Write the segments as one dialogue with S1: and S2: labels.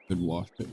S1: Could wash it.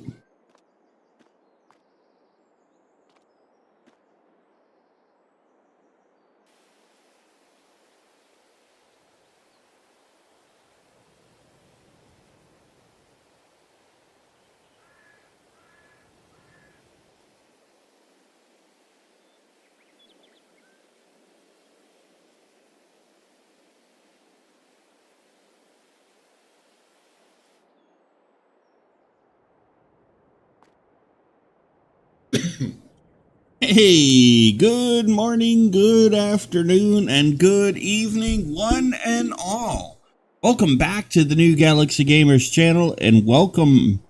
S1: Hey, good morning, good afternoon, and good evening, one and all. Welcome back to the New Galaxy Gamers channel, and welcome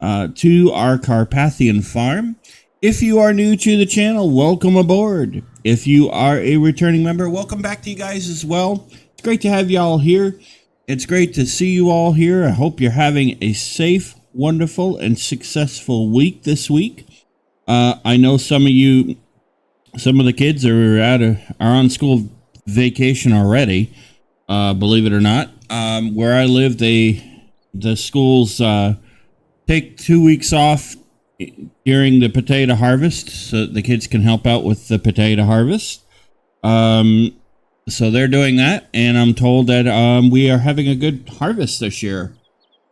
S1: to our Carpathian farm. If you are new to the channel, welcome aboard. If you are a returning member, welcome back to you guys as well. It's great to have you all here. It's great to see you all here. I hope you're having a safe, wonderful, and successful week this week. I know some of the kids are on school vacation already. Believe it or not, where I live, the schools take 2 weeks off during the potato harvest, so the kids can help out with the potato harvest. So they're doing that, and I'm told that we are having a good harvest this year.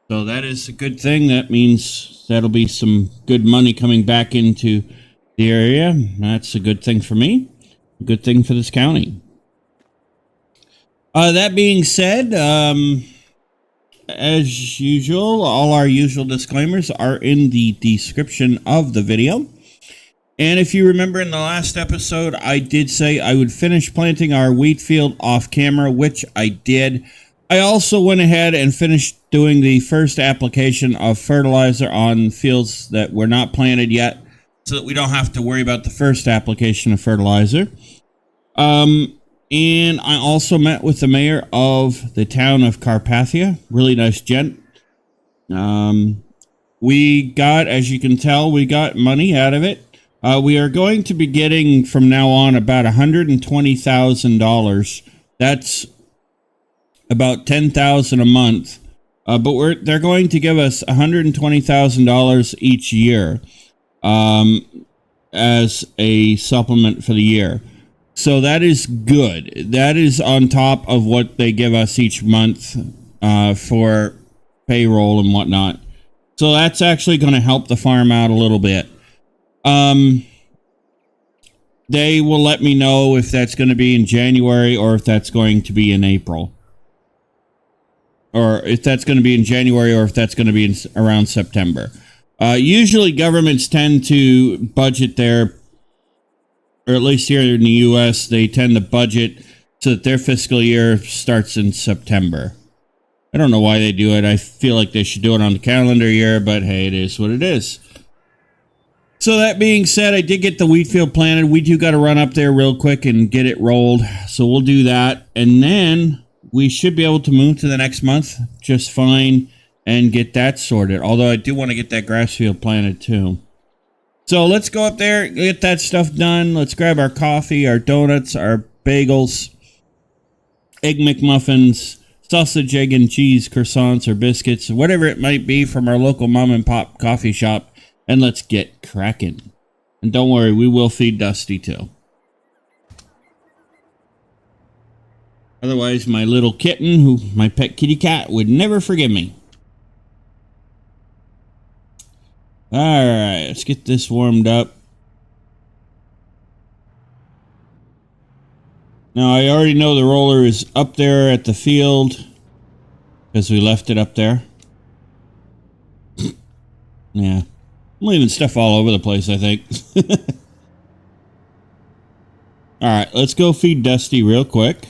S1: So that is a good thing. That means that'll be some good money coming back into the area. That's a good thing for me. A good thing for this county. That being said, as usual, all our usual disclaimers are in the description of the video. And if you remember in the last episode, I did say I would finish planting our wheat field off camera, which I did. I also went ahead and finished doing the first application of fertilizer on fields that were not planted yet, so that we don't have to worry about the first application of fertilizer. And I also met with the mayor of the town of Carpathia. Really nice gent. We got, as you can tell, we got money out of it. We are going to be getting from now on about $120,000. That's about $10,000 a month. But they're going to give us $120,000 each year as a supplement for the year. So that is good. That is on top of what they give us each month for payroll and whatnot. So that's actually going to help the farm out a little bit. They will let me know if that's going to be in January or if that's going to be in April. Or if that's going to be in January or if that's going to be around September. Usually governments tend to budget their, or at least here in the U.S., they tend to budget so that their fiscal year starts in September. I don't know why they do it. I feel like they should do it on the calendar year, but hey, it is what it is. So that being said, I did get the wheat field planted. We do got to run up there real quick and get it rolled. So we'll do that. And then we should be able to move to the next month just fine and get that sorted. Although I do want to get that grass field planted too. So let's go up there, get that stuff done. Let's grab our coffee, our donuts, our bagels, egg McMuffins, sausage, egg, and cheese croissants or biscuits, whatever it might be from our local mom and pop coffee shop. And let's get cracking. And don't worry, we will feed Dusty too. Otherwise, my little kitten, my pet kitty cat, would never forgive me. Alright, let's get this warmed up. Now, I already know the roller is up there at the field because we left it up there. Yeah. I'm leaving stuff all over the place, I think. Alright, let's go feed Dusty real quick.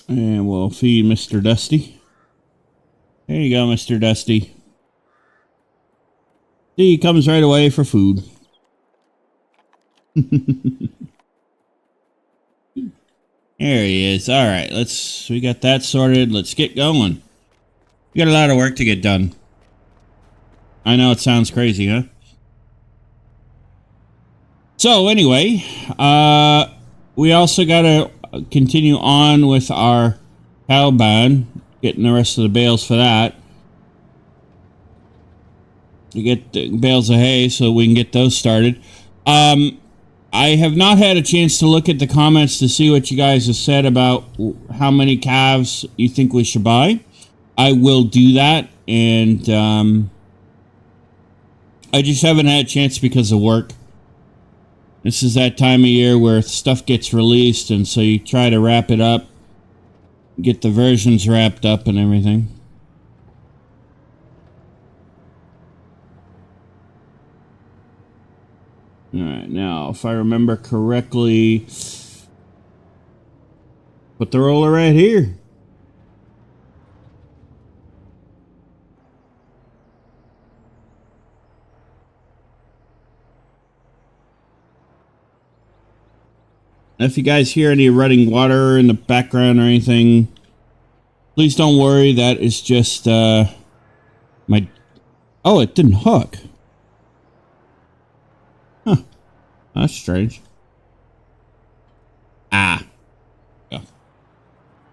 S1: And we'll feed Mr. Dusty. There you go, Mr. Dusty. See, he comes right away for food. There he is. All right, we got that sorted. Let's get going. We got a lot of work to get done. I know it sounds crazy, huh? So anyway, we also got to continue on with our cow ban, getting the rest of the bales for that. To get the bales of hay so we can get those started. I have not had a chance to look at the comments to see what you guys have said about how many calves you think we should buy. I will do that, and I just haven't had a chance because of work. This is that time of year where stuff gets released, and so you try to wrap it up, get the versions wrapped up and everything. All right, now, if I remember correctly, put the roller right here. If you guys hear any running water in the background or anything, please don't worry. That is just my... Oh, it didn't hook. Huh. That's strange. Ah. Yeah.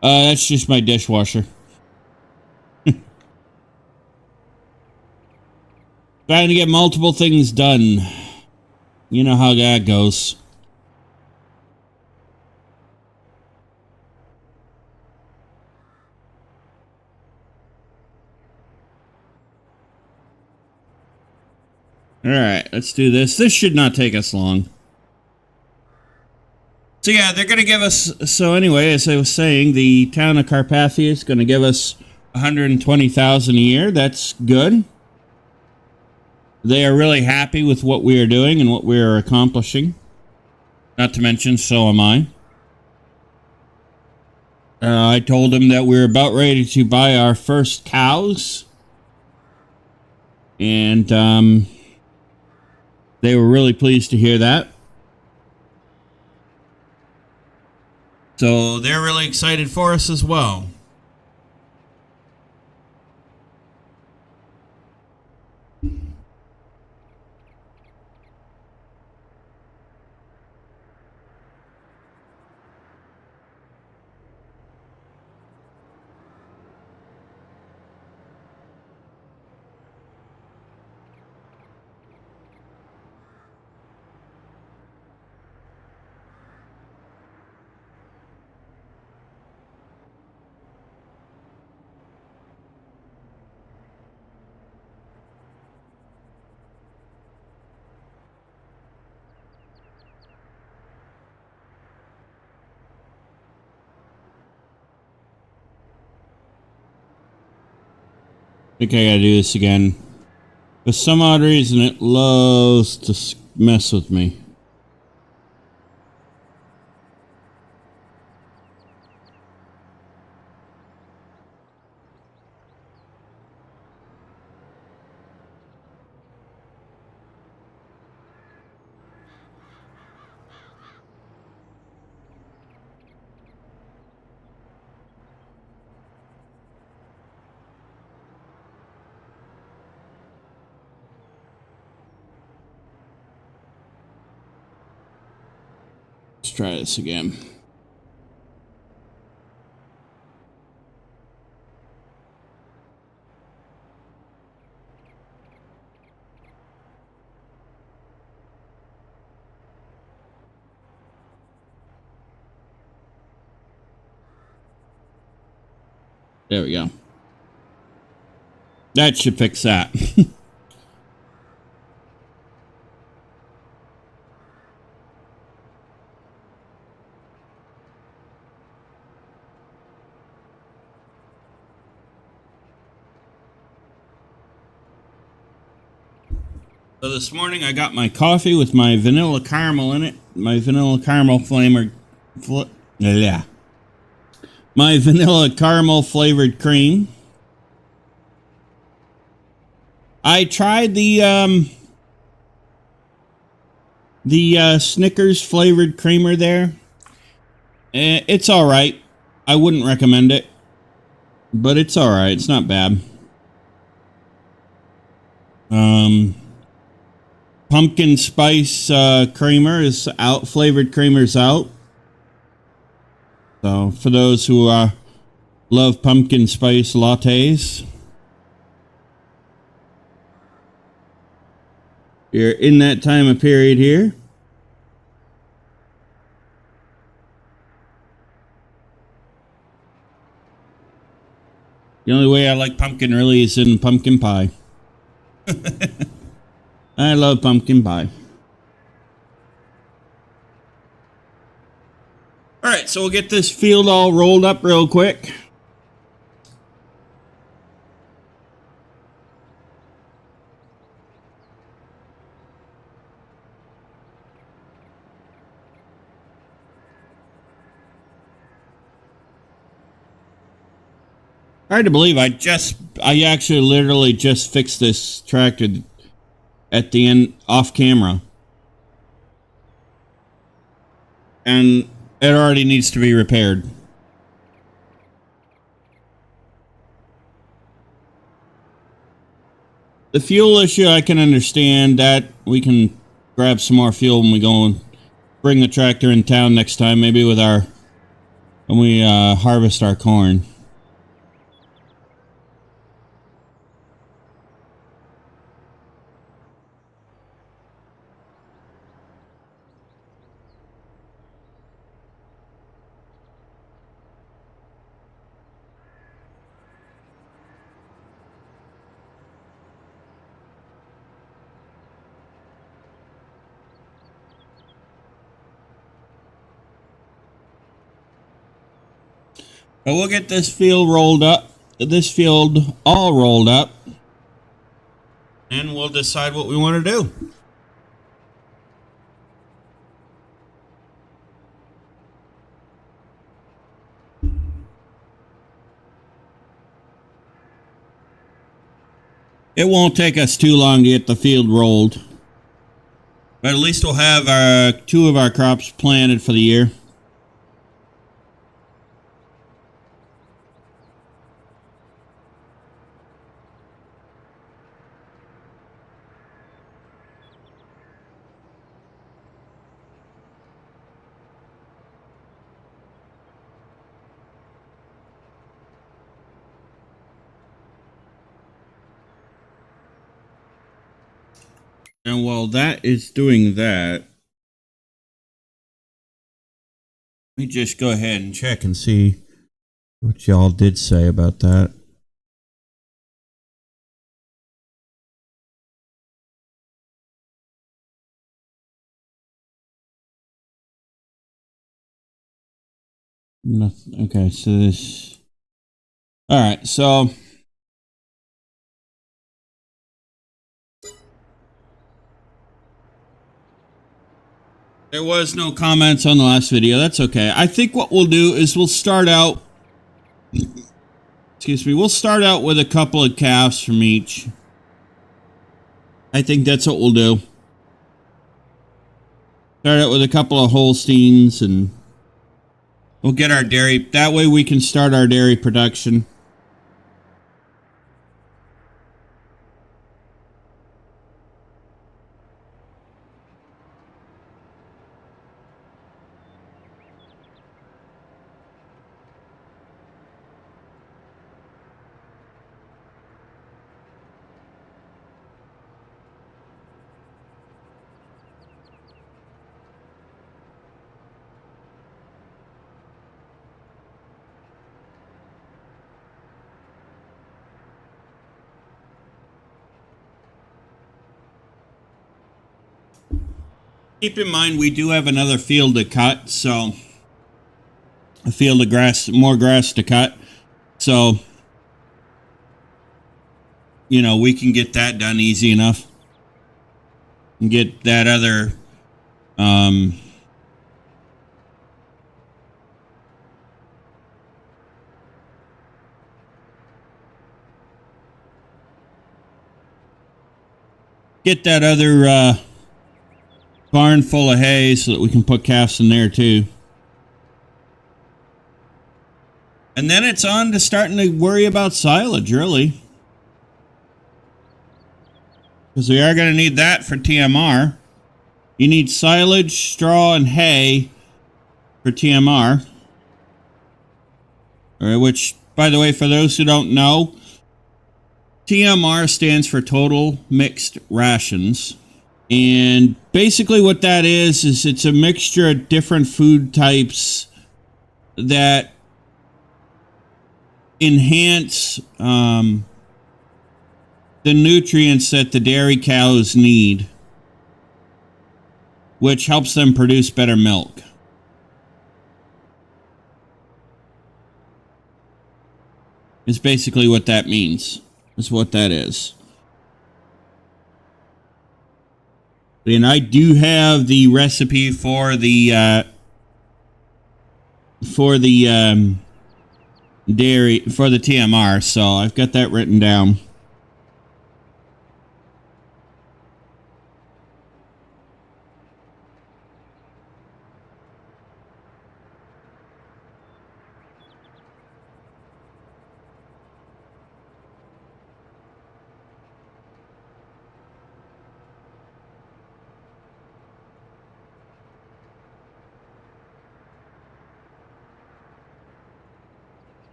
S1: That's just my dishwasher. Trying to get multiple things done. You know how that goes. All right, let's do this. This should not take us long. So yeah, they're going to give us... So anyway, as I was saying, the town of Carpathian is going to give us $120,000 a year. That's good. They are really happy with what we are doing and what we are accomplishing. Not to mention, so am I. I told them that we're about ready to buy our first cows. And they were really pleased to hear that. So they're really excited for us as well. I think I gotta do this again. For some odd reason, it loves to mess with me. Let's try this again. There we go. That should fix that. So this morning I got my coffee with my vanilla caramel in it. My vanilla caramel flavored... yeah. My vanilla caramel flavored cream. I tried the Snickers flavored creamer there. It's all right. I wouldn't recommend it, but it's all right. It's not bad. Pumpkin spice creamer is out. Flavored creamer is out. So for those who love pumpkin spice lattes, you're in that time of period here. The only way I like pumpkin really is in pumpkin pie. I love pumpkin pie. All right, so we'll get this field all rolled up real quick. Hard to believe I actually literally just fixed this tractor at the end off camera. And it already needs to be repaired. The fuel issue, I can understand that. We can grab some more fuel when we go and bring the tractor in town next time, maybe with when we harvest our corn. But we'll get this field all rolled up, and we'll decide what we want to do. It won't take us too long to get the field rolled. But at least we'll have two of our crops planted for the year. And while that is doing that, let me just go ahead and check and see what y'all did say about that. Nothing. Okay, so this. All right, so there was no comments on the last video. That's okay. I think what we'll do is we'll start out. Excuse me. We'll start out with a couple of calves from each. I think that's what we'll do. Start out with a couple of Holsteins, and we'll get our dairy. That way we can start our dairy production. Keep in mind, we do have another field to cut, so a field of grass, more grass to cut. So, you know, we can get that done easy enough. And get that other, barn full of hay so that we can put calves in there too. And then it's on to starting to worry about silage, really. because we are going to need that for TMR. You need silage, straw, and hay for TMR. All right, which, by the way, for those who don't know, TMR stands for Total Mixed Rations. And basically what that is it's a mixture of different food types that enhance the nutrients that the dairy cows need, which helps them produce better milk. Is basically what that means. Is what that is. And I do have the recipe for the dairy for the TMR, so I've got that written down.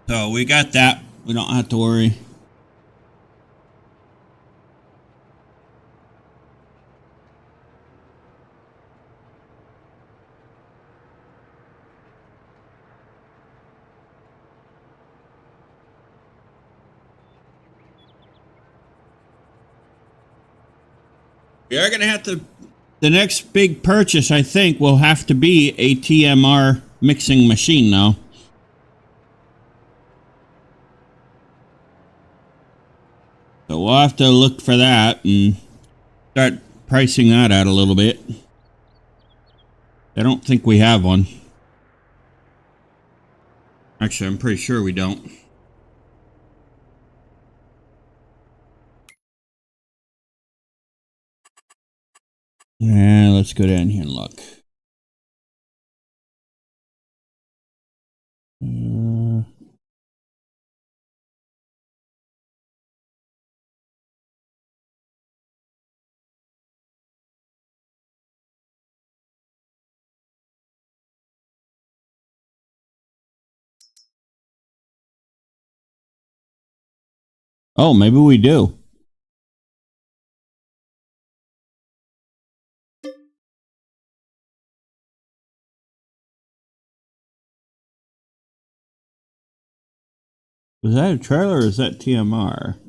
S1: So we got that. We don't have to worry. We are going to have to... The next big purchase, I think, will have to be a TMR mixing machine now. So we'll have to look for that and start pricing that out a little bit. I don't think we have one. Actually, I'm pretty sure we don't. Yeah, let's go down here and look. Oh, maybe we do. Was that a trailer or is that TMR?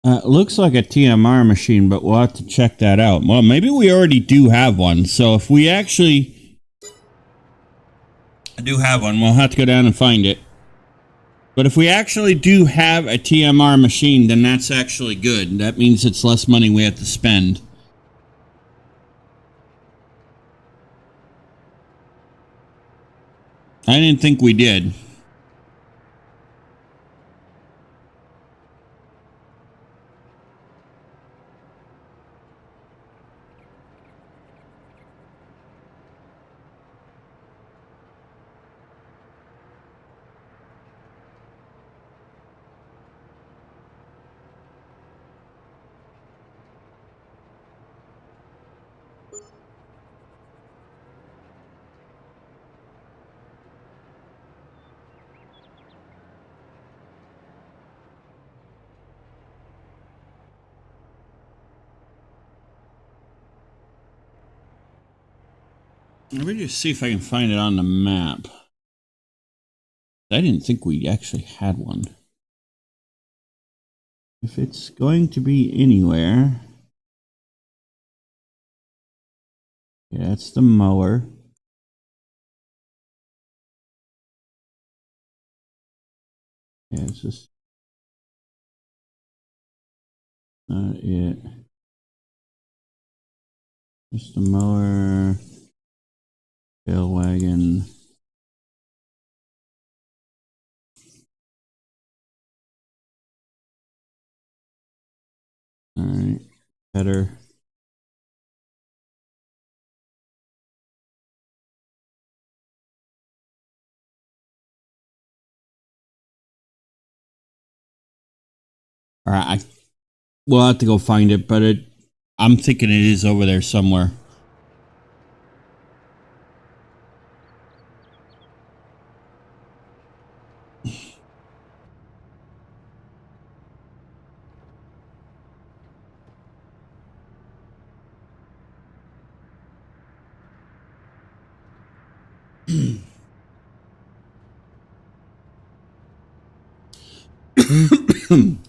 S1: It looks like a TMR machine, but we'll have to check that out. Well, maybe we already do have one. So if we actually do have one, we'll have to go down and find it. But if we actually do have a TMR machine, then that's actually good. That means it's less money we have to spend. I didn't think we did. Let me just see if I can find it on the map. I didn't think we actually had one. If it's going to be anywhere... Yeah, it's the mower. Yeah, it's just not it. Just the mower, bale wagon. Header. All right, we'll have to go find it, but I'm thinking it is over there somewhere.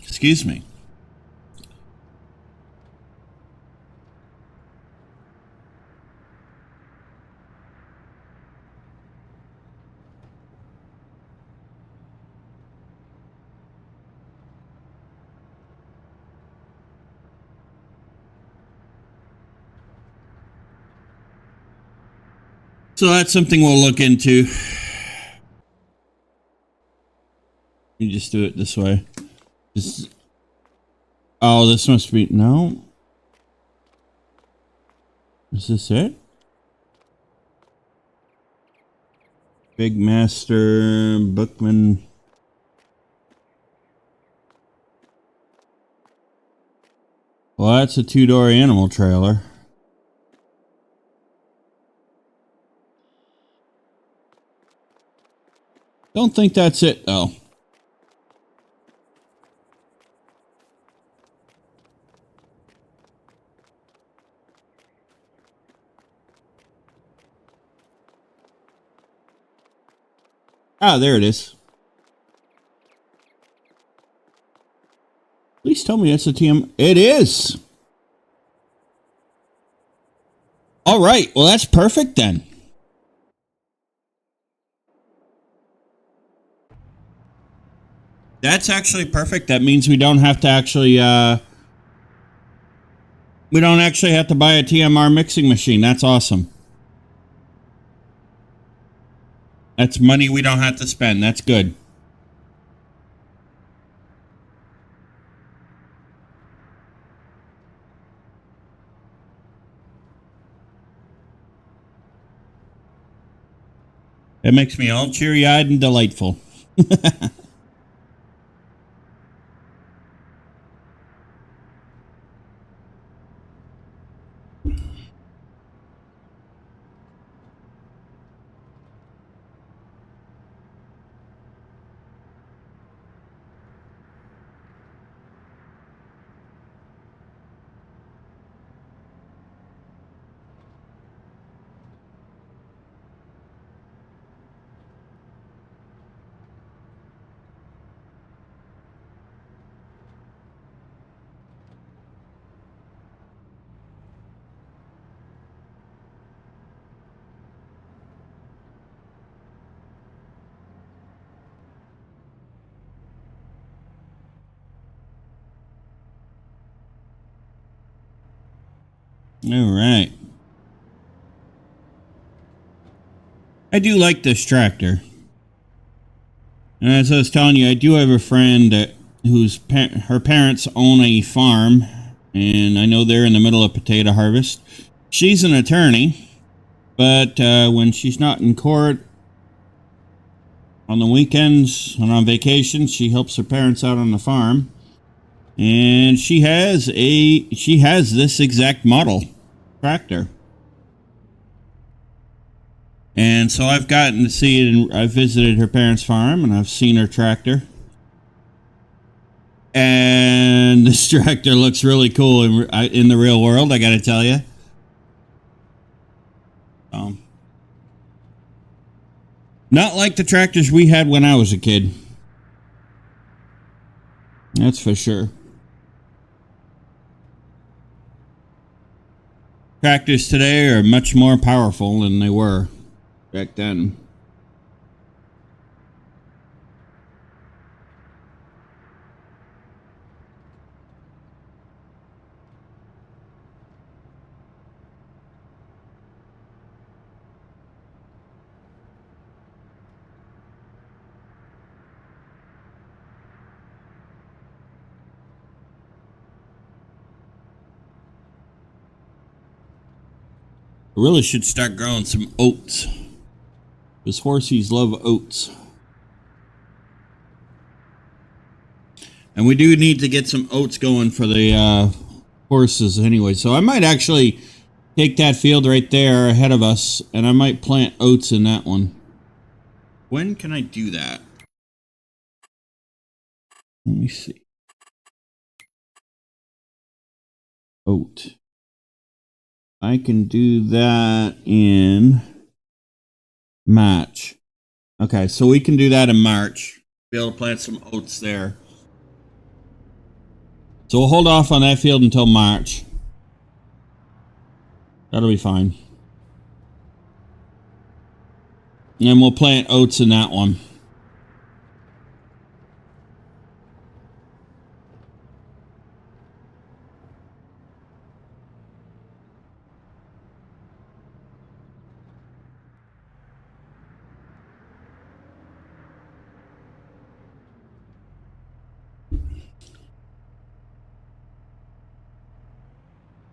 S1: Excuse me. So that's something we'll look into. You just do it this way. Oh, this must be... No. Is this it? Big Master, Bookman. Well, that's a two-door animal trailer. Don't think that's it, though. Ah, there it is. Please tell me that's a TM. It is. All right. Well, that's perfect then. That's actually perfect. That means we don't have to actually, we don't actually have to buy a TMR mixing machine. That's awesome. That's money we don't have to spend. That's good. It makes me all cheery-eyed and delightful. All right. I do like this tractor. And as I was telling you, I do have a friend her parents own a farm, and I know they're in the middle of potato harvest. She's an attorney, but when she's not in court on the weekends and on vacation, she helps her parents out on the farm. And she has this exact model tractor. And so I've gotten to see it, and I've visited her parents' farm, and I've seen her tractor. And this tractor looks really cool in the real world, I gotta tell you. Not like the tractors we had when I was a kid. That's for sure. Tractors today are much more powerful than they were back then. I really should start growing some oats. Because horsies love oats. And we do need to get some oats going for the horses anyway. So I might actually take that field right there ahead of us, and I might plant oats in that one. When can I do that? Let me see. Oat. I can do that in March. Okay, so we can do that in March. Be able to plant some oats there. So we'll hold off on that field until March. That'll be fine. And we'll plant oats in that one.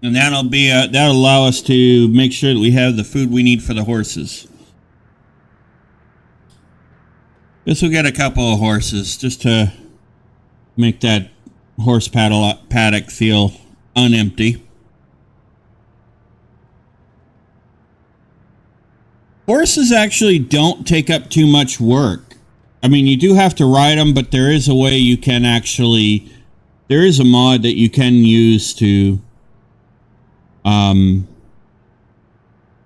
S1: And that'll allow us to make sure that we have the food we need for the horses. Guess we'll get a couple of horses just to make that horse paddock feel unempty. Horses actually don't take up too much work. I mean, you do have to ride them, but there is a way you can actually... There is a mod that you can use to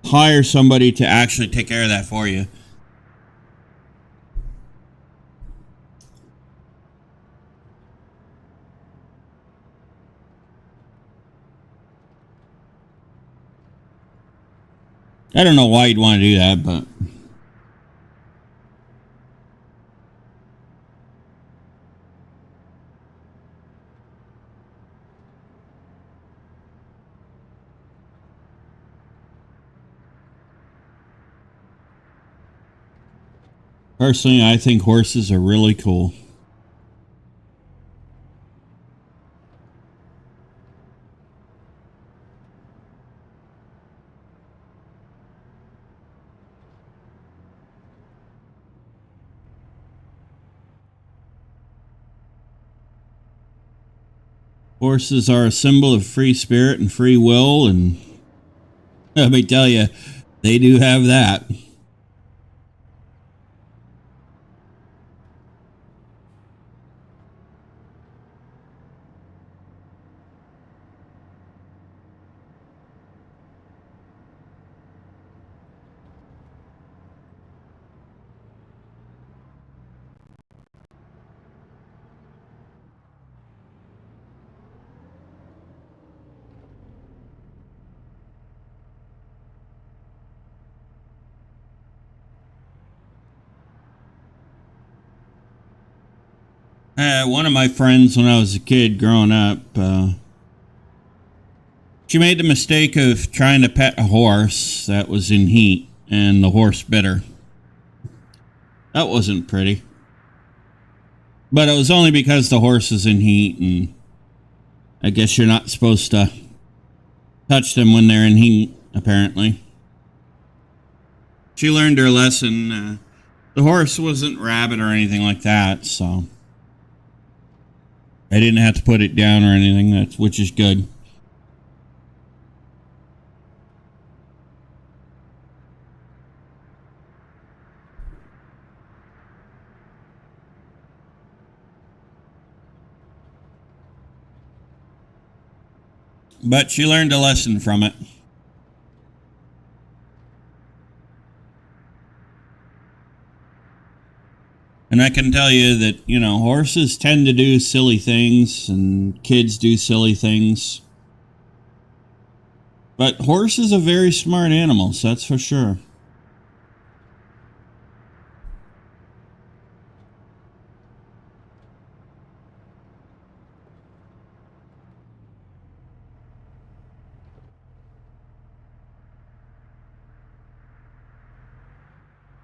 S1: hire somebody to actually take care of that for you. I don't know why you'd want to do that, but... Personally, I think horses are really cool. Horses are a symbol of free spirit and free will, and let me tell you, they do have that. One of my friends, when I was a kid growing up, she made the mistake of trying to pet a horse that was in heat, and the horse bit her. That wasn't pretty. But it was only because the horse is in heat, and I guess you're not supposed to touch them when they're in heat, apparently. She learned her lesson. The horse wasn't rabid or anything like that, so I didn't have to put it down or anything, which is good. But she learned a lesson from it. And I can tell you that, horses tend to do silly things, and kids do silly things. But horses are very smart animals, that's for sure.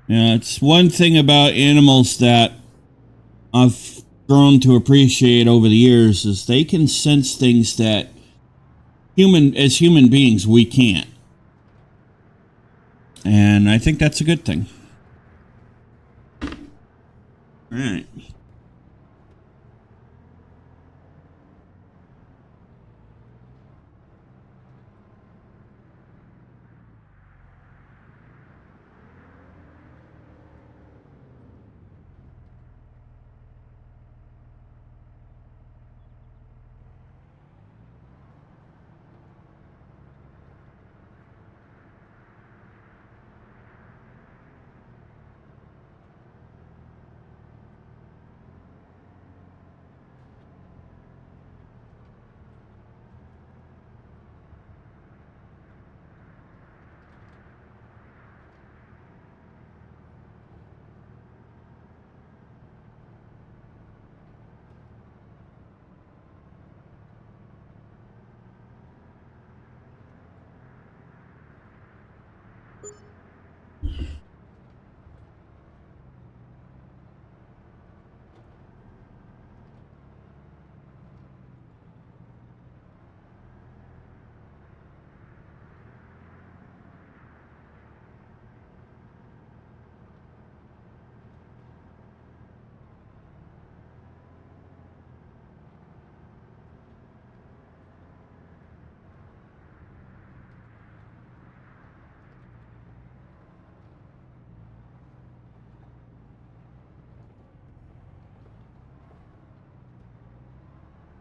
S1: It's one thing about animals that I've grown to appreciate over the years is they can sense things that human beings we can't. And I think that's a good thing. All right.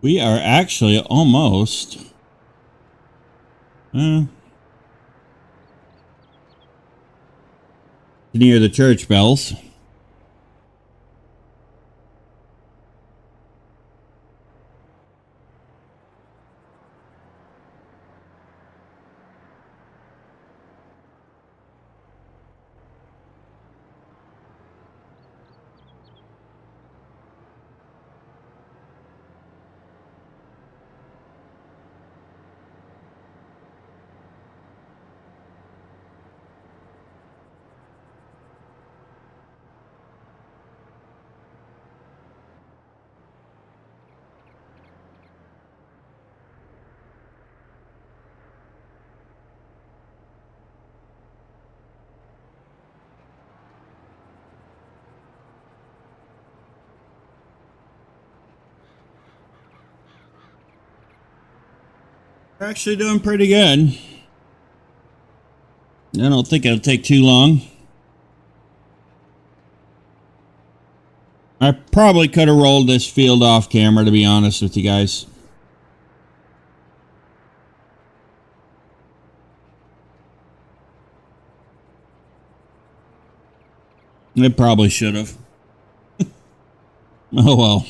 S1: We are actually almost near the church bells. We're actually doing pretty good. I don't think it'll take too long. I probably could have rolled this field off camera, to be honest with you guys. I probably should have. Oh well.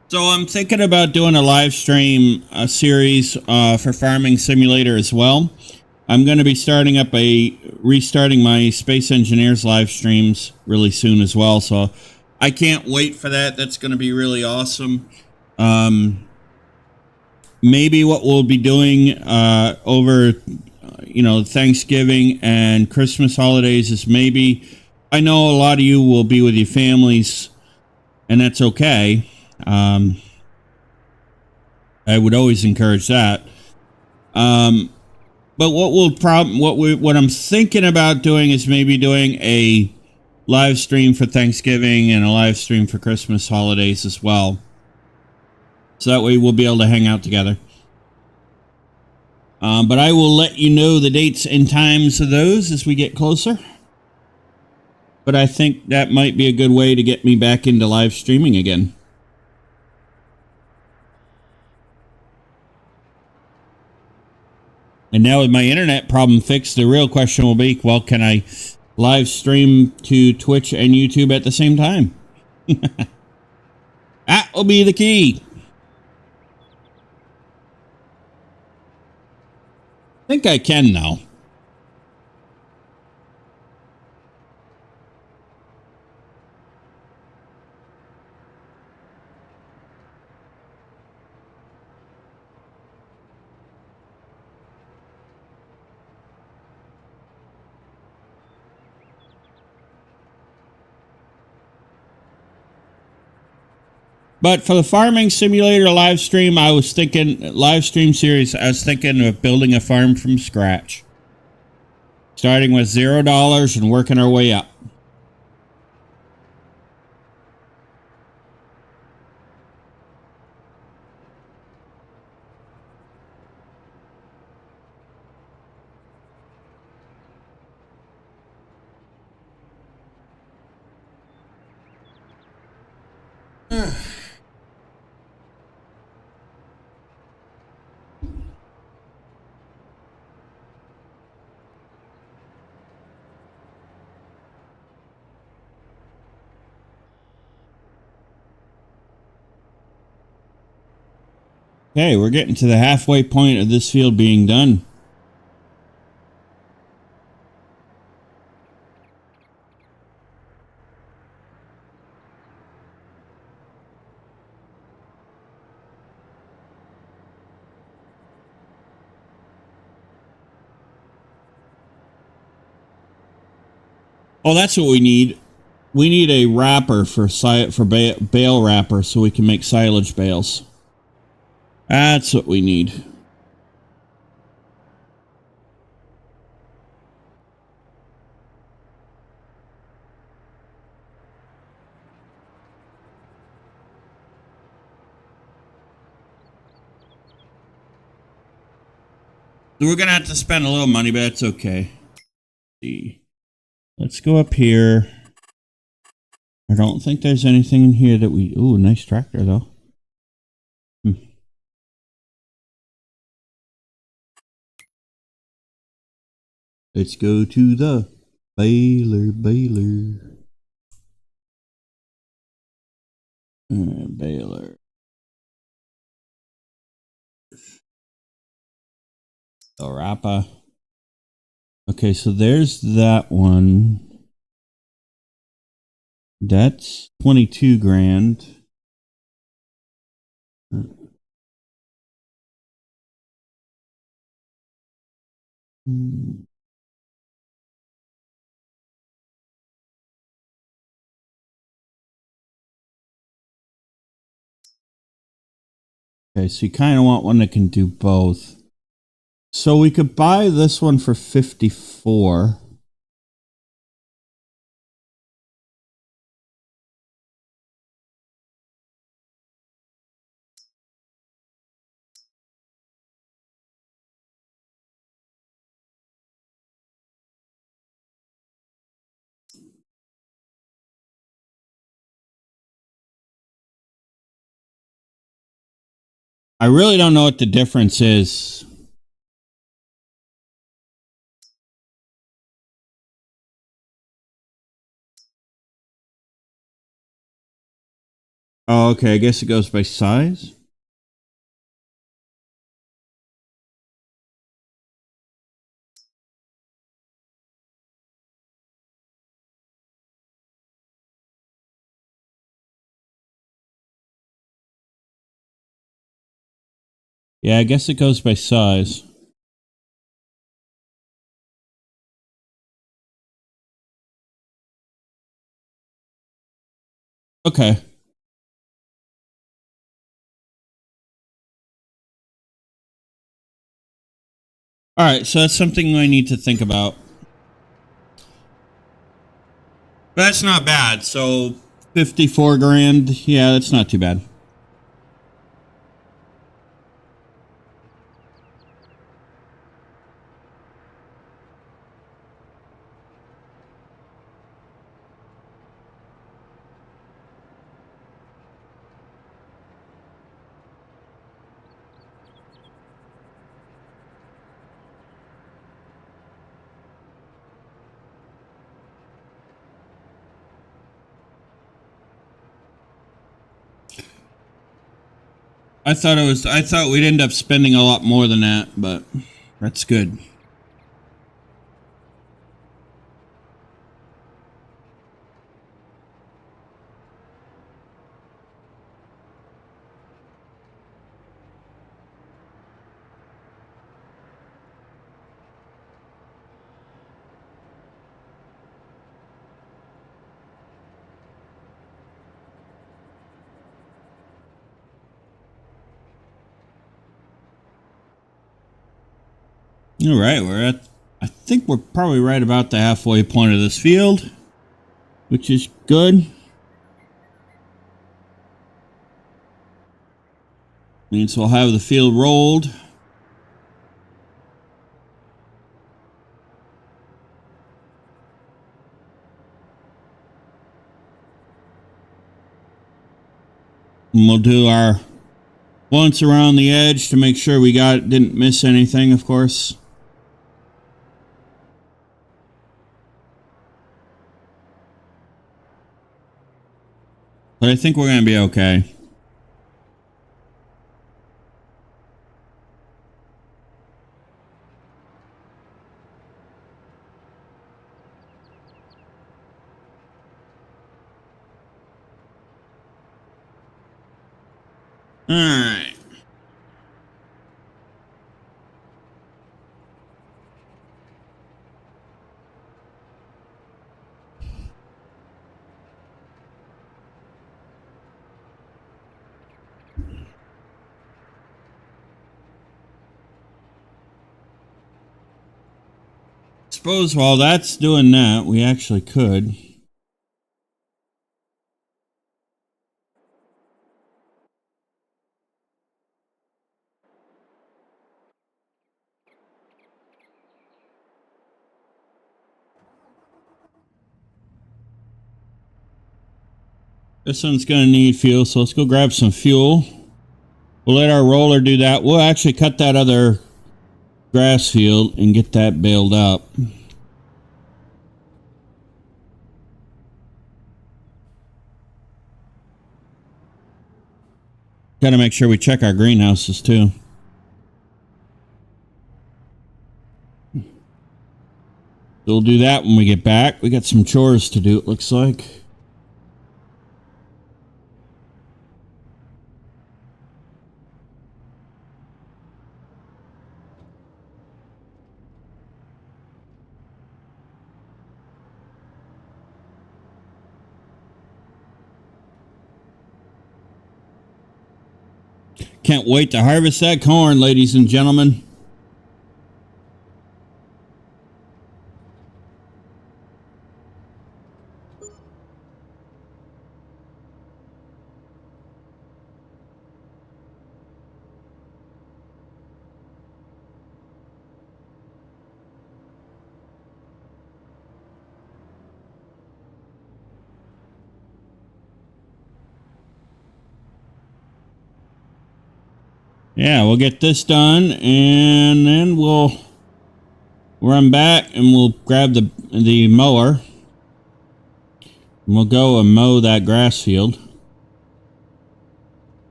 S1: So I'm thinking about doing a live stream series for Farming Simulator as well. I'm going to be restarting my Space Engineers live streams really soon as well. So I can't wait for that. That's going to be really awesome. Maybe what we'll be doing over, Thanksgiving and Christmas holidays is I know a lot of you will be with your families, and that's okay. I would always encourage that. But what I'm thinking about doing is maybe doing a live stream for Thanksgiving and a live stream for Christmas holidays as well. So that way we'll be able to hang out together. But I will let you know the dates and times of those as we get closer. But I think that might be a good way to get me back into live streaming again. And now with my internet problem fixed, the real question will be, well, can I live stream to Twitch and YouTube at the same time? That will be the key. I think I can now. But for the farming simulator live stream, I was thinking live stream series. I was thinking of building a farm from scratch, starting with $0 and working our way up. Okay, we're getting to the halfway point of this field being done. Oh, that's what we need. We need a wrapper for bale wrapper so we can make silage bales. That's what we need. We're going to have to spend a little money, but that's okay. Let's see. Let's go up here. I don't think there's anything in here that we... Ooh, nice tractor, though. Let's go to the baler. Baler. Arapa. Okay, so there's that one. That's 22 grand. Okay, so you kind of want one that can do both. So we could buy this one for 54. I really don't know what the difference is. Oh, okay. I guess it goes by size. Yeah, I guess it goes by size. Okay. All right, so that's something I need to think about. But that's not bad. So 54 grand. Yeah, that's not too bad. I thought we'd end up spending a lot more than that, but that's good. All right, I think we're probably right about the halfway point of this field, which is good. Means we'll have the field rolled. And we'll do our once around the edge to make sure we didn't miss anything, of course. But I think we're going to be okay. All right. Suppose while that's doing that, we actually could. This one's going to need fuel, so let's go grab some fuel. We'll let our roller do that. We'll actually cut that other grass field and get that baled up. Got to make sure we check our greenhouses too. We'll do that when we get back. We got some chores to do, it looks like. Can't wait to harvest that corn, ladies and gentlemen. Yeah, we'll get this done, and then we'll run back and we'll grab the mower. And we'll go and mow that grass field.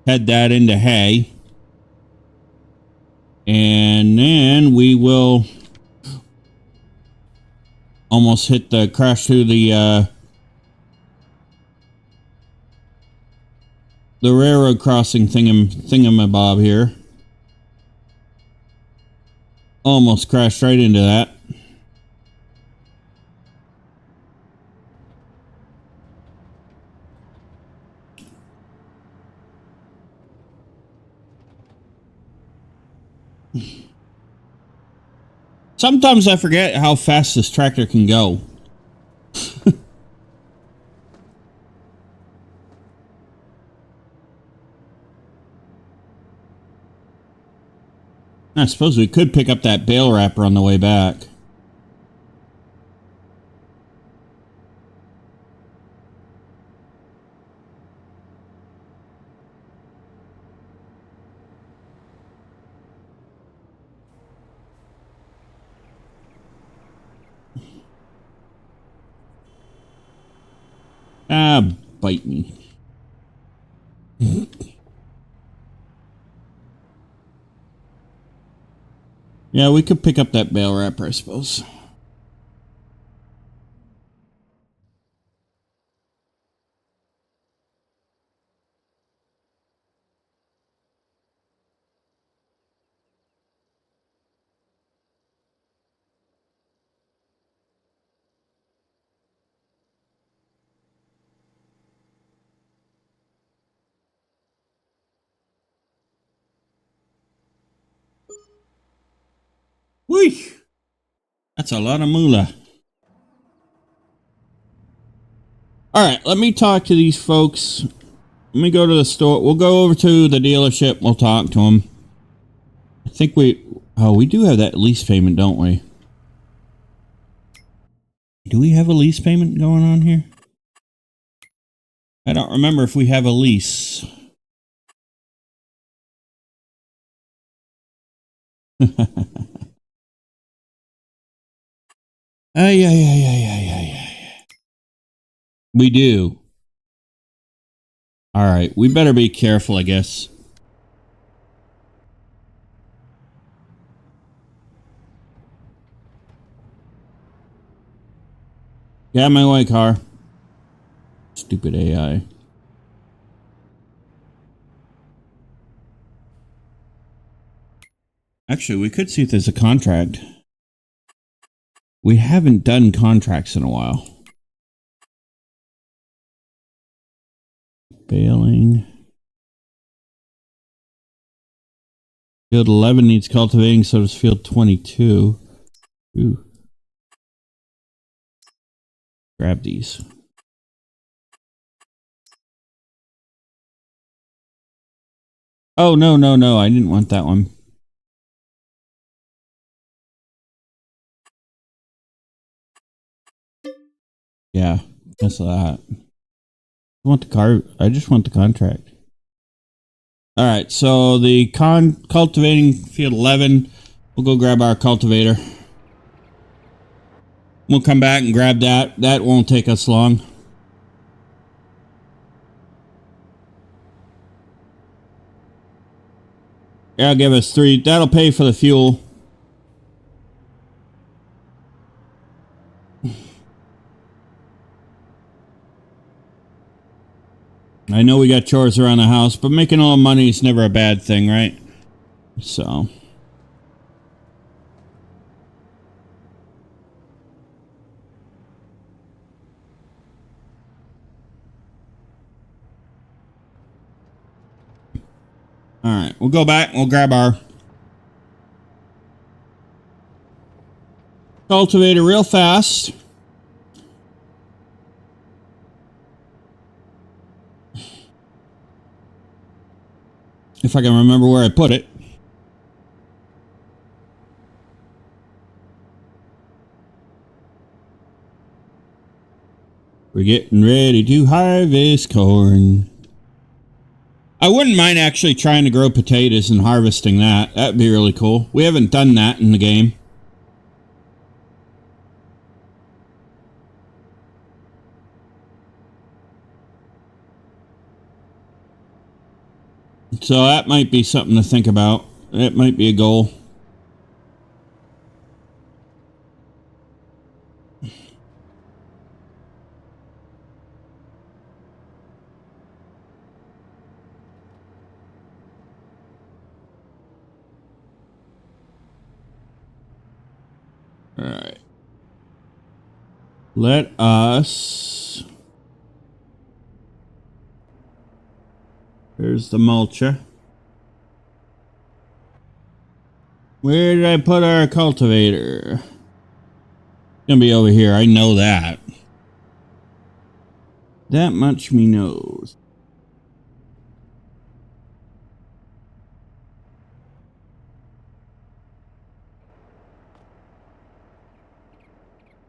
S1: Head that into hay. And then we will almost hit the crash through the railroad crossing thingamabob here. Almost crashed right into that. Sometimes I forget how fast this tractor can go. I suppose we could pick up that bale wrapper on the way back. Ah, bite me. Yeah, we could pick up that bale wrapper, I suppose. Whee! Whee! That's a lot of moolah. All right, let me talk to these folks. Let me go to the store. We'll go over to the dealership. We'll talk to them. I think we do have that lease payment, don't we? Do we have a lease payment going on here? I don't remember if we have a lease. We do. All right, we better be careful, I guess. Get out of my way, car. Stupid AI. Actually, we could see if there's a contract. We haven't done contracts in a while. Bailing. Field 11 needs cultivating, so does field 22. Ooh. Grab these. Oh, no. I didn't want that one. Yeah, that's that. I just want the contract. All right, so the cultivating field 11. We'll go grab our cultivator. We'll come back and grab that. That won't take us long. Yeah, give us 3. That'll pay for the fuel. I know we got chores around the house, but making a little money is never a bad thing, right? So. All right, we'll go back and we'll grab our cultivator real fast. If I can remember where I put it. We're getting ready to harvest corn. I wouldn't mind actually trying to grow potatoes and harvesting that. That'd be really cool. We haven't done that in the game. So that might be something to think about. That might be a goal. All right. Let us... Here's the mulcher. Where did I put our cultivator? It's gonna be over here. I know that. That much me knows.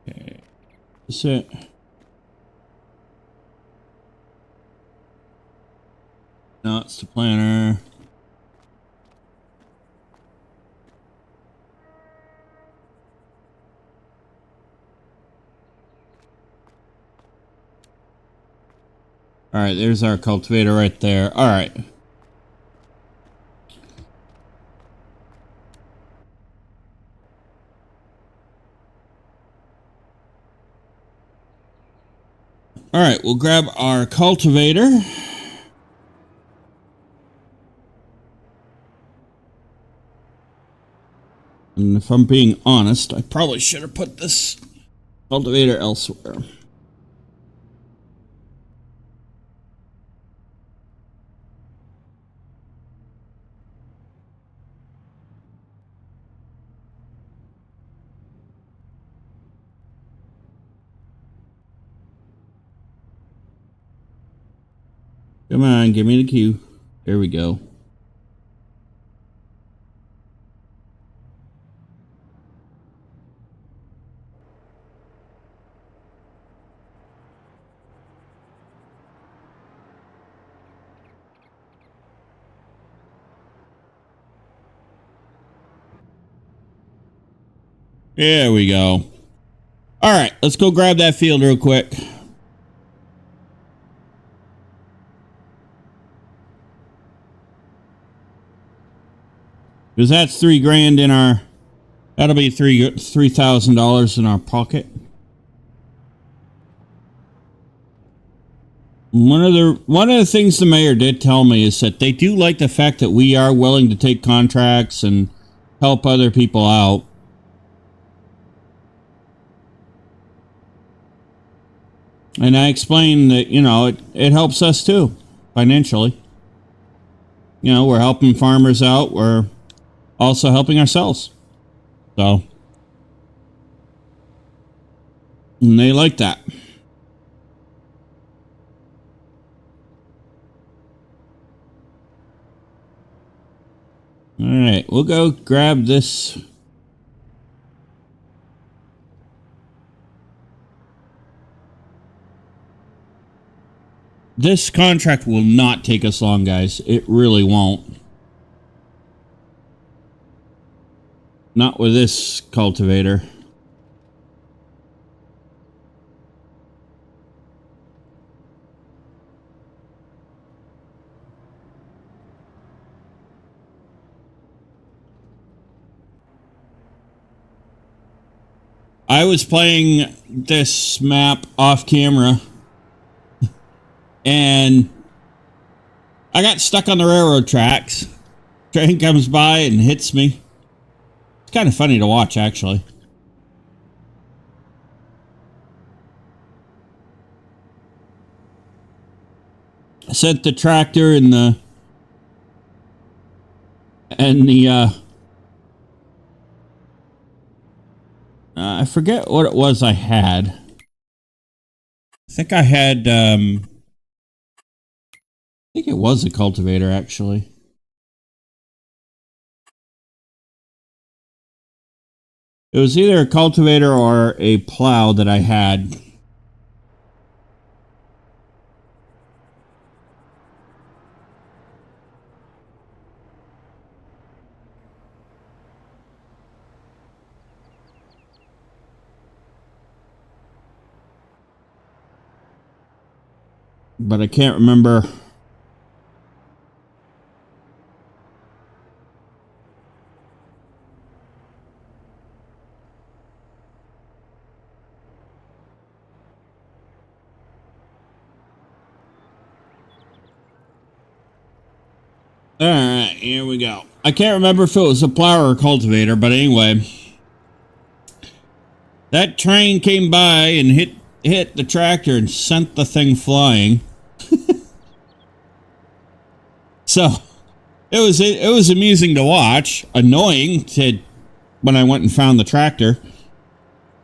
S1: Okay. That's it. No, it's the planter. All right, there's our cultivator right there. All right. All right, we'll grab our cultivator. And if I'm being honest, I probably should have put this cultivator elsewhere. Come on, give me the cue. There we go. There we go. All right, let's go grab that field real quick. Because that's $3,000 in our. That'll be $3,000 in our pocket. One of the things the mayor did tell me is that they do like the fact that we are willing to take contracts and help other people out. And I explained that, it helps us too, financially. We're helping farmers out. We're also helping ourselves. So, and they like that. All right, we'll go grab this. This contract will not take us long, guys. It really won't. Not with this cultivator. I was playing this map off camera and I got stuck on the railroad tracks. Train comes by and hits me. It's kind of funny to watch, actually. I sent the tractor and the I forget what it was I had. I think I had I think it was a cultivator, actually. It was either a cultivator or a plow that I had. But I can't remember. Alright, here we go. I can't remember if it was a plow or a cultivator, but anyway. That train came by and hit the tractor and sent the thing flying. So it was amusing to watch, annoying to when I went and found the tractor,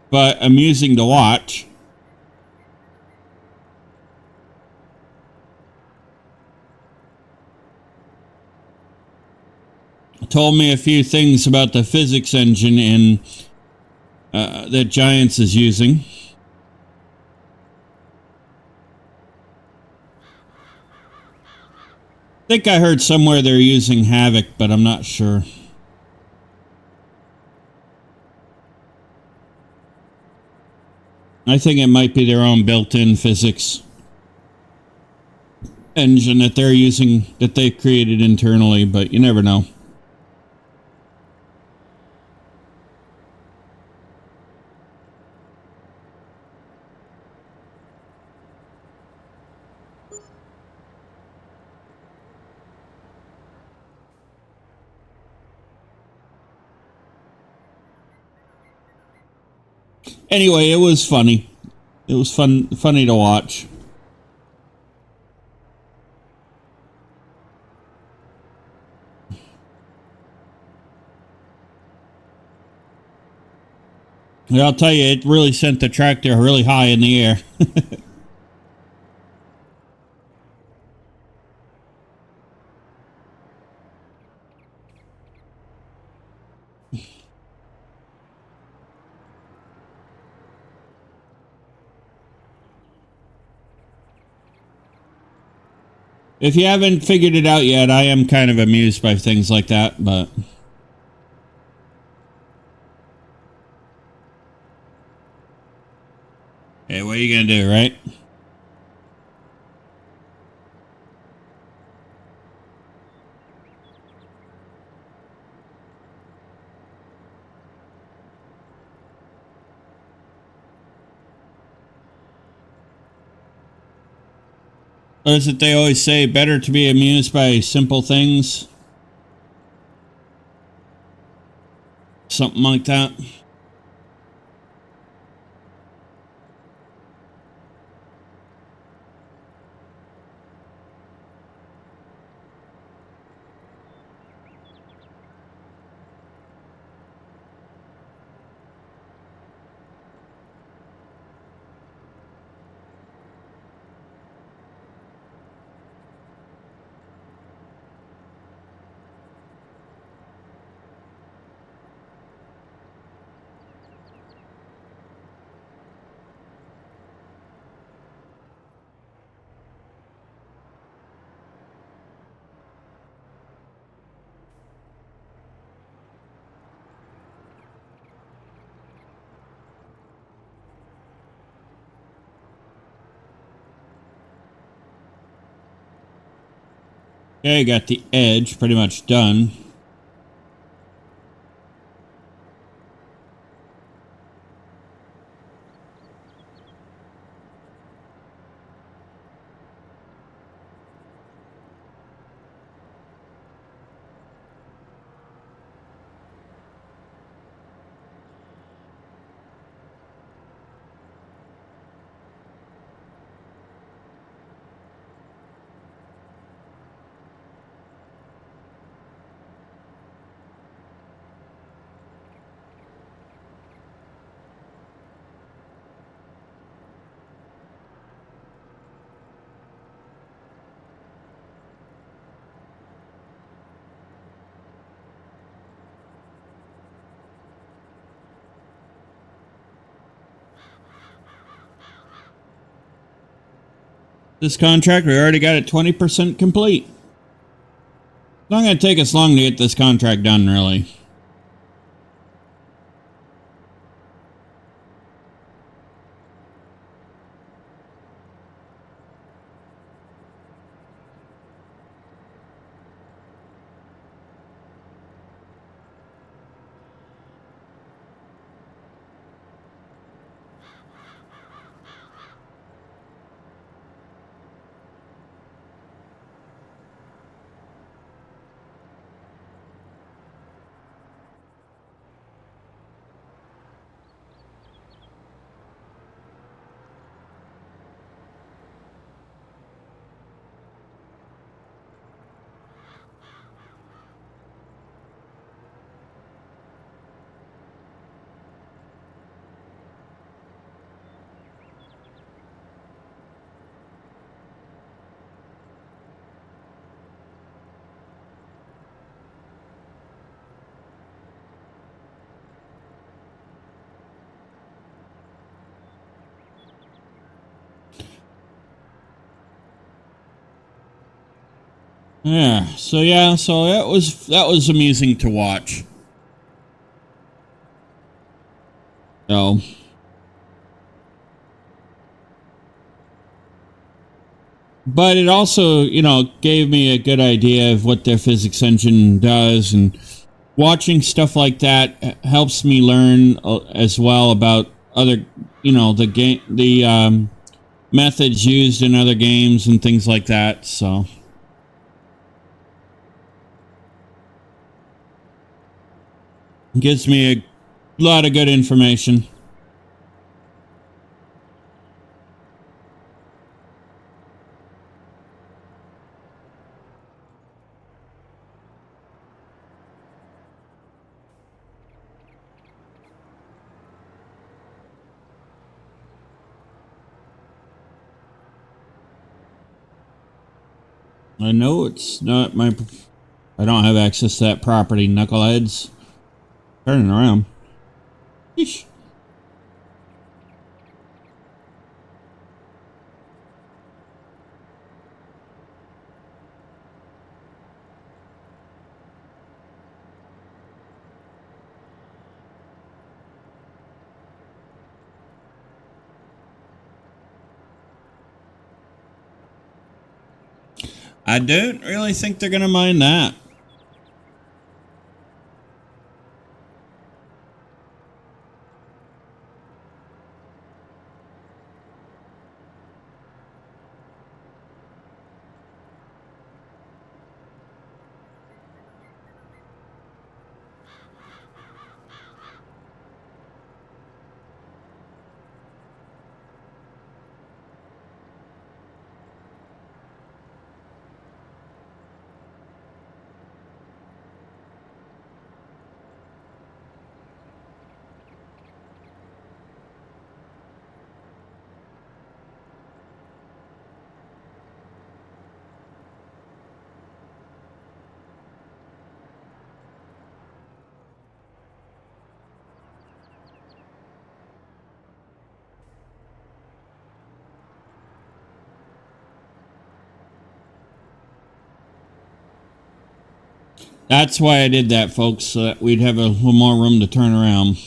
S1: but amusing to watch. Told me a few things about the physics engine in that Giants is using. I think I heard somewhere they're using Havoc, but I'm not sure. I think it might be their own built-in physics engine that they're using, that they've created internally, but you never know. Anyway, it was funny. It was funny to watch. And I'll tell you, it really sent the tractor really high in the air. If you haven't figured it out yet, I am kind of amused by things like that, but... Hey, what are you going to do, right? What is it they always say? Better to be amused by simple things? Something like that. Okay, got the edge pretty much done. This contract, we already got it 20% complete. It's not going to take us long to get this contract done, really. So that was amusing to watch. So, but it also, gave me a good idea of what their physics engine does, and watching stuff like that helps me learn as well about other, the methods used in other games and things like that. So, it gives me a lot of good information. I know it's not my... I don't have access to that property, knuckleheads. Turning around. Eesh. I don't really think they're going to mind that. That's why I did that, folks, so that we'd have a little more room to turn around.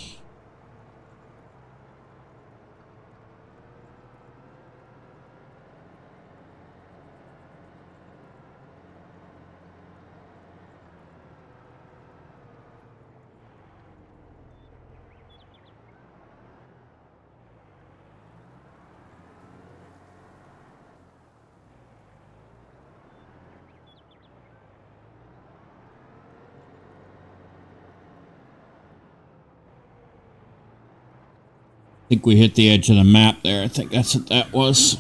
S1: I think we hit the edge of the map there. I think that's what that was.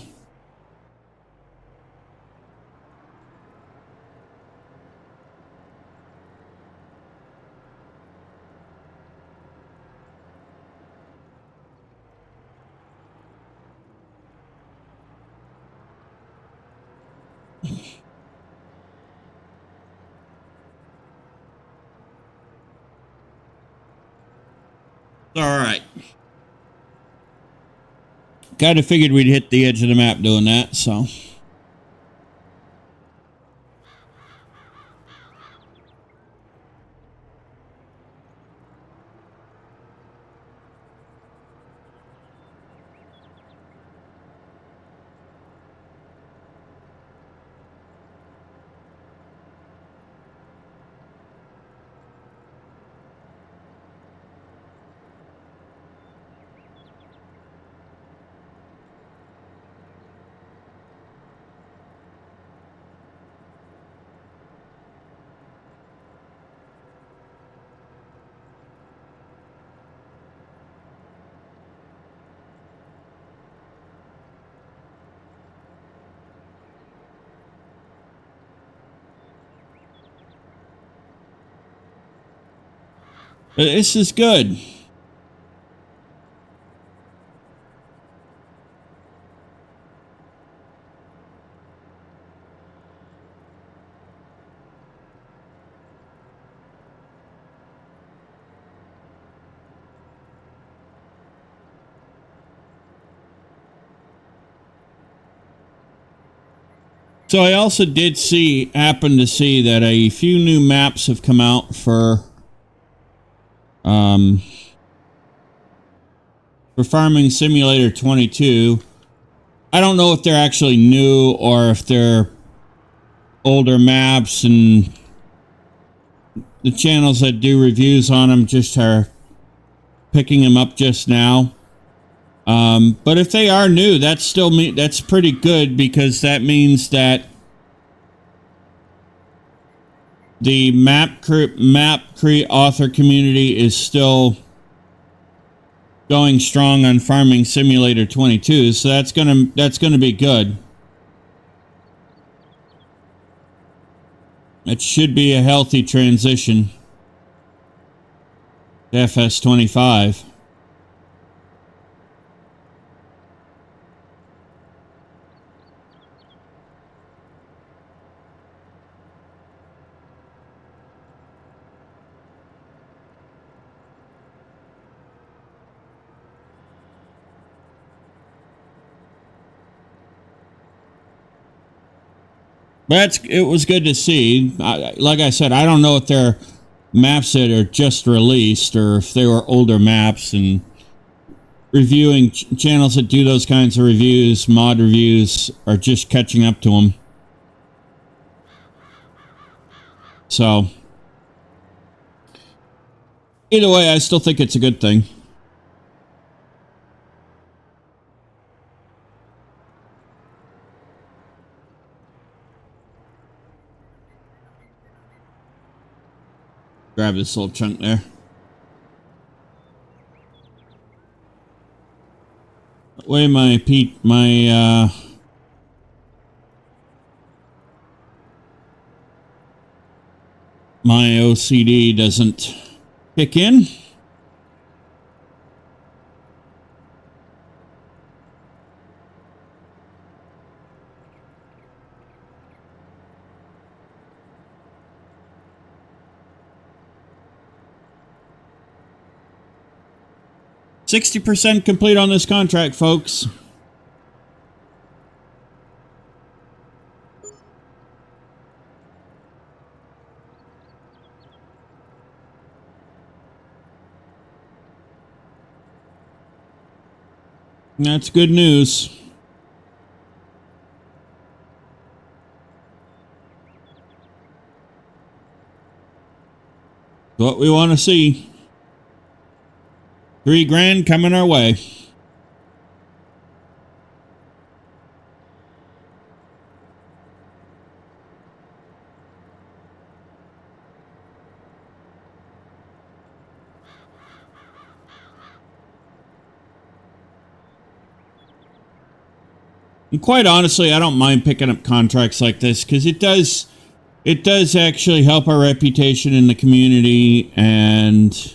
S1: All right. Kind of figured we'd hit the edge of the map doing that, so. This is good. So I also did happen to see that a few new maps have come out for Farming Simulator 22. I don't know if they're actually new or if they're older maps, and the channels that do reviews on them just are picking them up just now. But if they are new, that's pretty good, because that means that the map author community is still going strong on Farming Simulator 22, so that's gonna be good. It should be a healthy transition to FS25. But it was good to see. Like I said, I don't know if they're maps that are just released or if they were older maps, and reviewing channels that do those kinds of reviews, mod reviews, are just catching up to them. So either way, I still think it's a good thing. Grab this little chunk there. That way my OCD doesn't kick in. $60% complete on this contract, folks. That's good news. What we want to see. $3,000 coming our way. And quite honestly, I don't mind picking up contracts like this because it does actually help our reputation in the community, and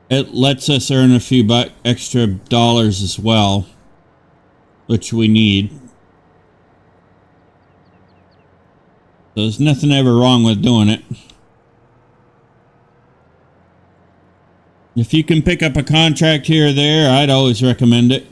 S1: it lets us earn a few extra dollars as well, which we need. So there's nothing ever wrong with doing it. If you can pick up a contract here or there, I'd always recommend it.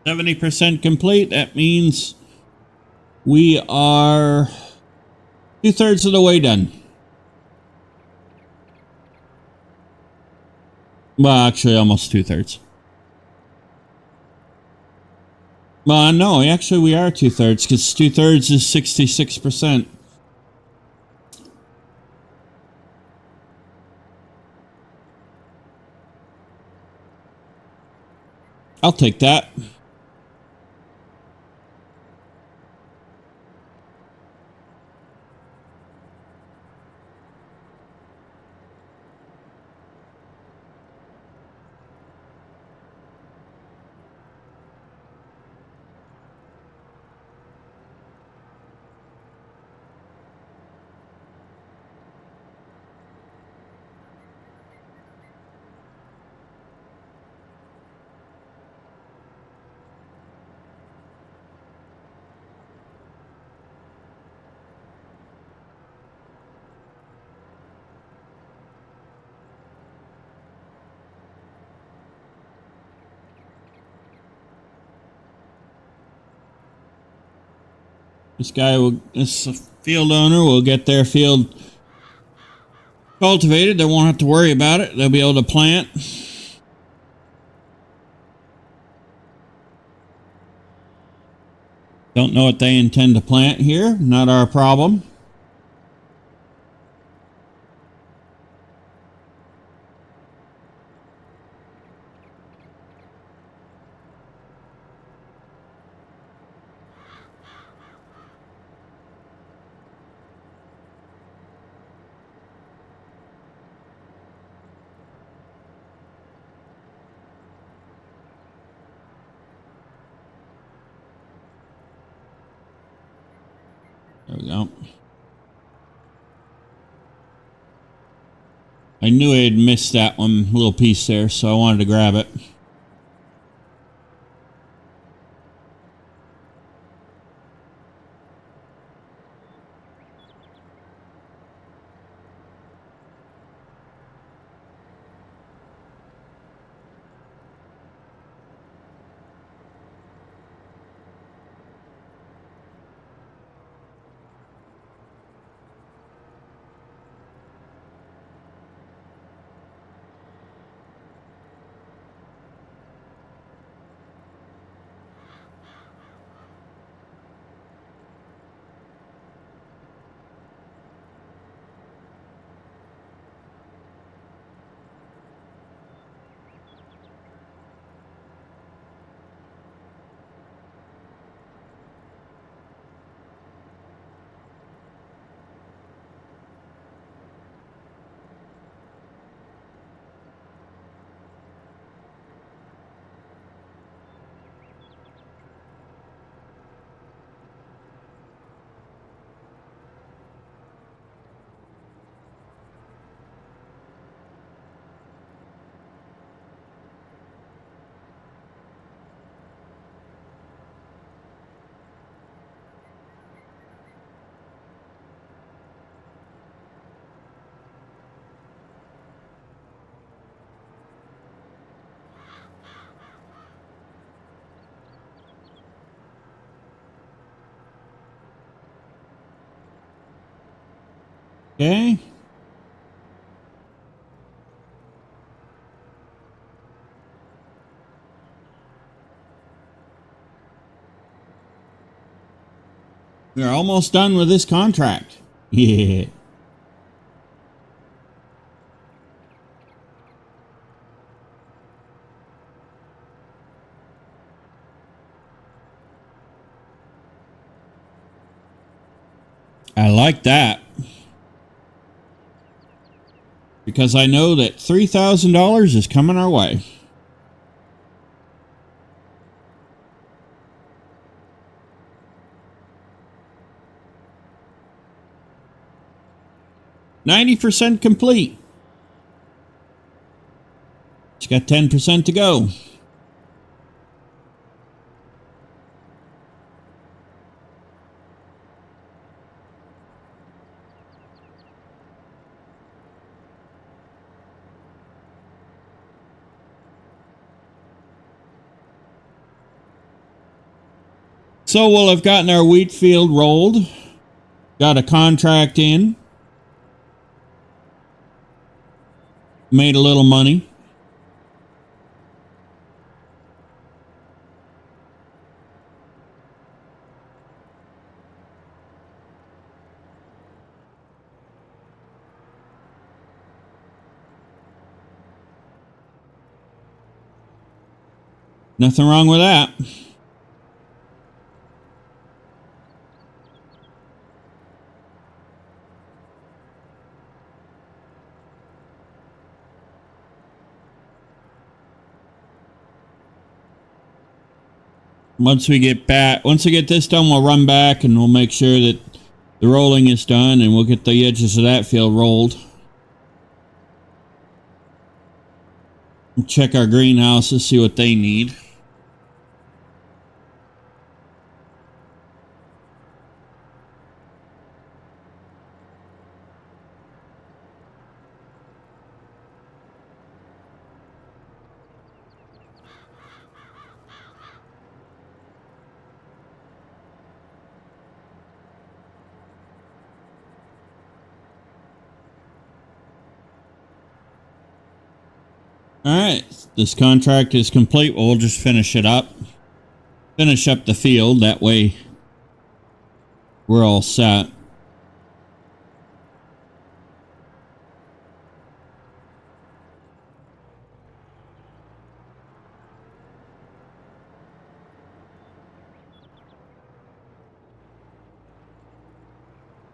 S1: %70 complete. That means we are 2/3 of the way done. Well, actually, almost 2/3. Well, no, actually, we are 2/3 because 2/3 is 66%. I'll take that. This field owner will get their field cultivated. They won't have to worry about it. They'll be able to plant. Don't know what they intend to plant here. Not our problem. There we go. I knew I had missed that one little piece there, so I wanted to grab it. Okay. We're almost done with this contract. Yeah. I like that. Because I know that $3,000 is coming our way. %90 complete. It's got 10% to go. So we'll have gotten our wheat field rolled. Got a contract in. Made a little money. Nothing wrong with that. Once we get this done, we'll run back and we'll make sure that the rolling is done and we'll get the edges of that field rolled. Check our greenhouses, see what they need. All right, this contract is complete. We'll just finish it up. Finish up the field. That way we're all set.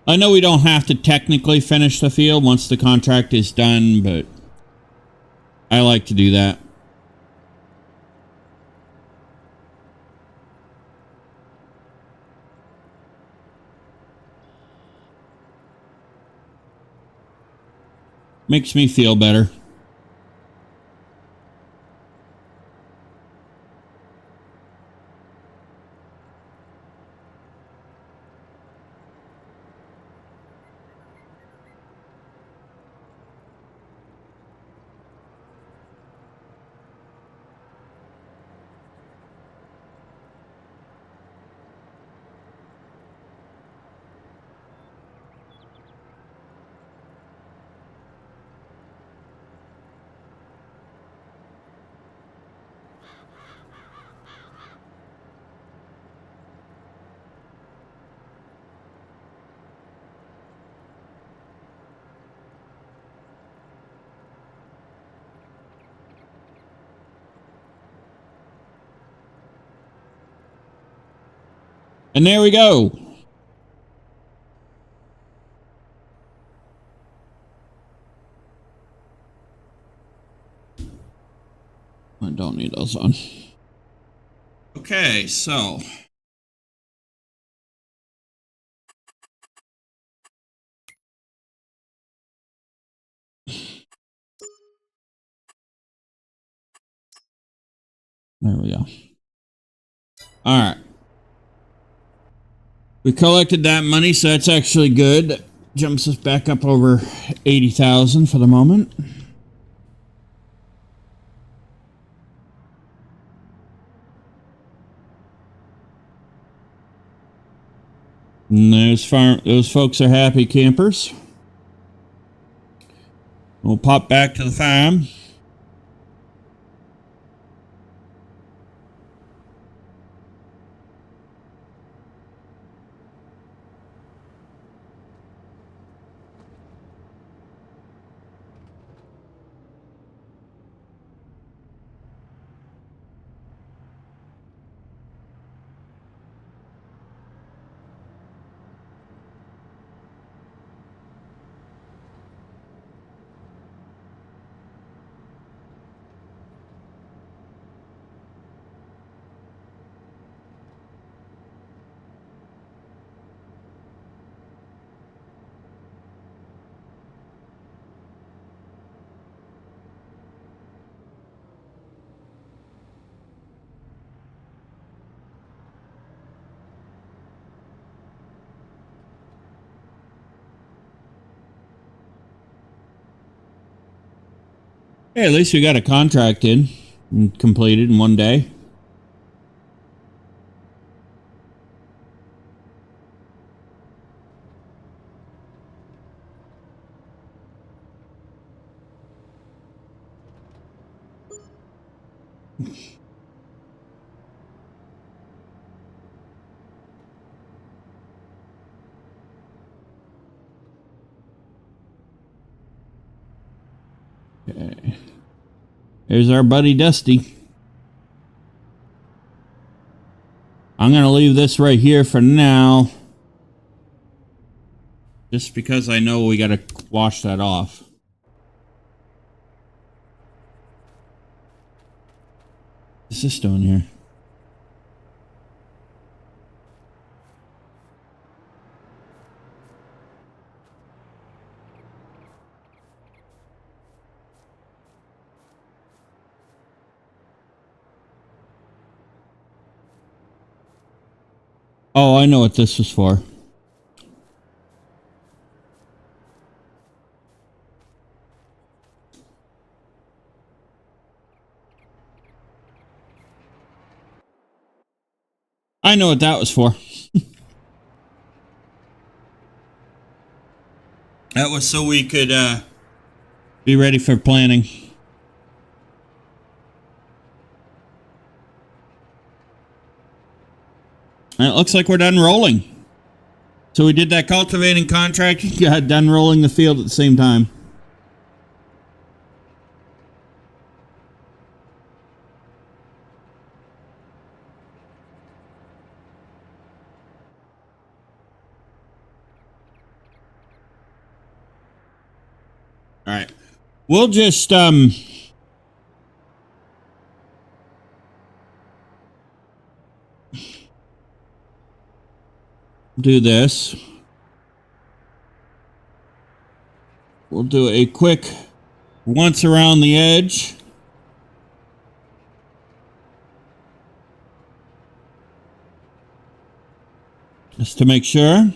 S1: I know we don't have to technically finish the field once the contract is done, but I like to do that. Makes me feel better. And there we go. I don't need those on. Okay, so there we go. All right. We collected that money, so that's actually good. Jumps us back up over 80,000 for the moment. And those folks are happy campers. We'll pop back to the farm. Hey, at least we got a contract in and completed in one day. Okay. There's our buddy Dusty. I'm going to leave this right here for now. Just because I know we got to wash that off. What's this doing here? Oh, I know what this was for. I know what that was for. That was so we could be ready for planting. And it looks like we're done rolling. So we did that cultivating contract, got done rolling the field at the same time. All right. We'll just do this. We'll do a quick once around the edge. Just to make sure.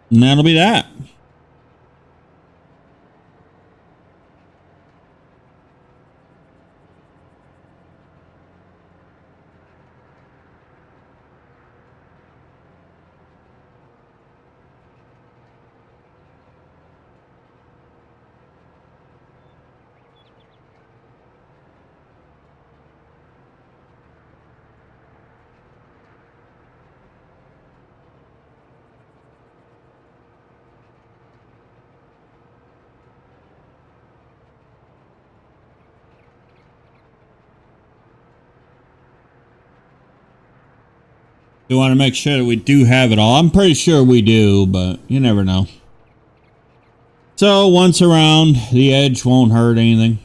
S1: And that'll be that. We want to make sure that we do have it all. I'm pretty sure we do, but you never know. So once around, the edge won't hurt anything.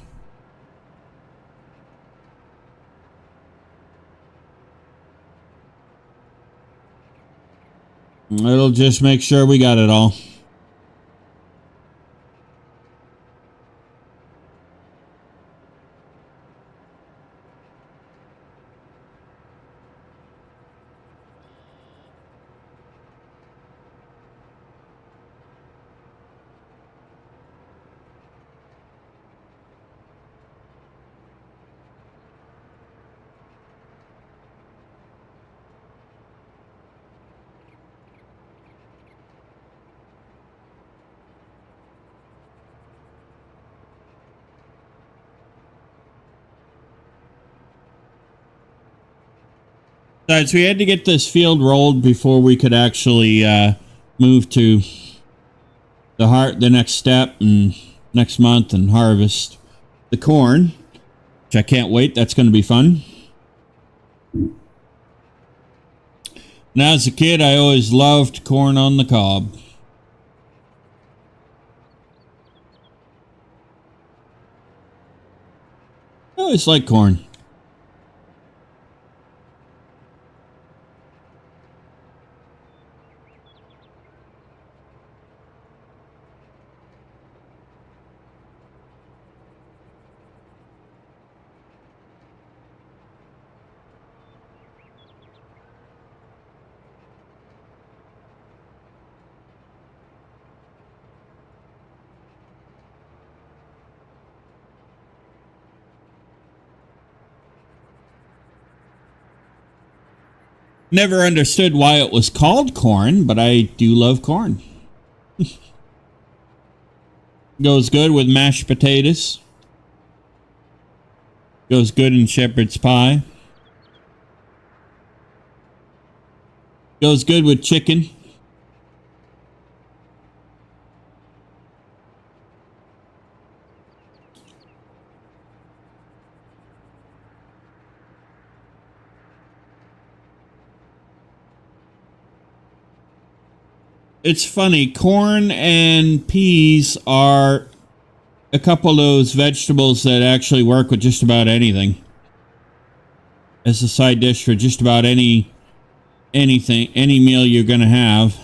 S1: It'll just make sure we got it all. Besides, we had to get this field rolled before we could actually move to the next step and next month and harvest the corn, which I can't wait. That's going to be fun. Now, as a kid, I always loved corn on the cob. I always liked corn. Never understood why it was called corn, but I do love corn. Goes good with mashed potatoes. Goes good in shepherd's pie. Goes good with chicken. It's funny, corn and peas are a couple of those vegetables that actually work with just about anything. As a side dish for just about anything, any meal you're going to have.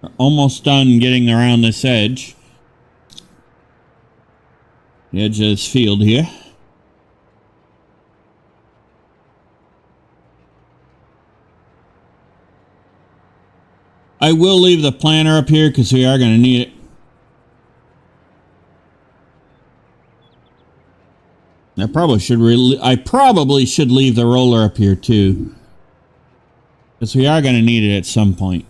S1: We're almost done getting around this edge. The edge of this field here. I will leave the planter up here because we are going to need it. I probably should leave the roller up here too, because we are going to need it at some point.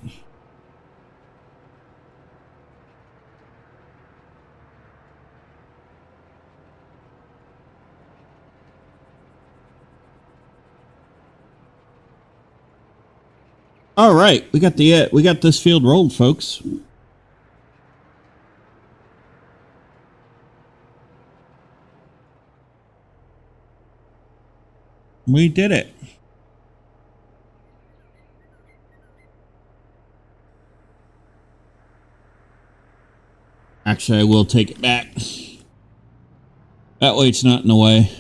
S1: All right, we got this field rolled, folks. We did it. Actually, I will take it back. That way it's not in the way.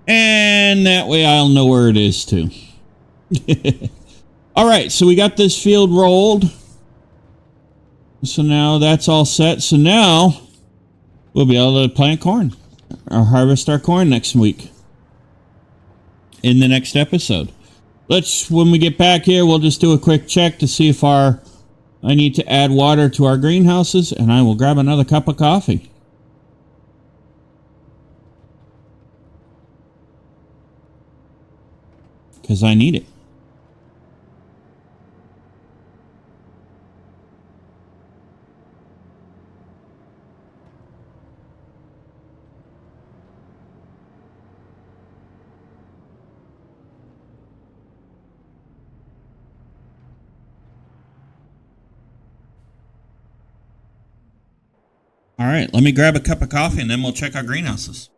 S1: And that way I'll know where it is too. All right, so we got this field rolled. So now that's all set. So now we'll be able to plant corn or harvest our corn next week in the next episode. When we get back here, we'll just do a quick check to see if I need to add water to our greenhouses, and I will grab another cup of coffee. because I need it. All right, let me grab a cup of coffee and then we'll check our greenhouses.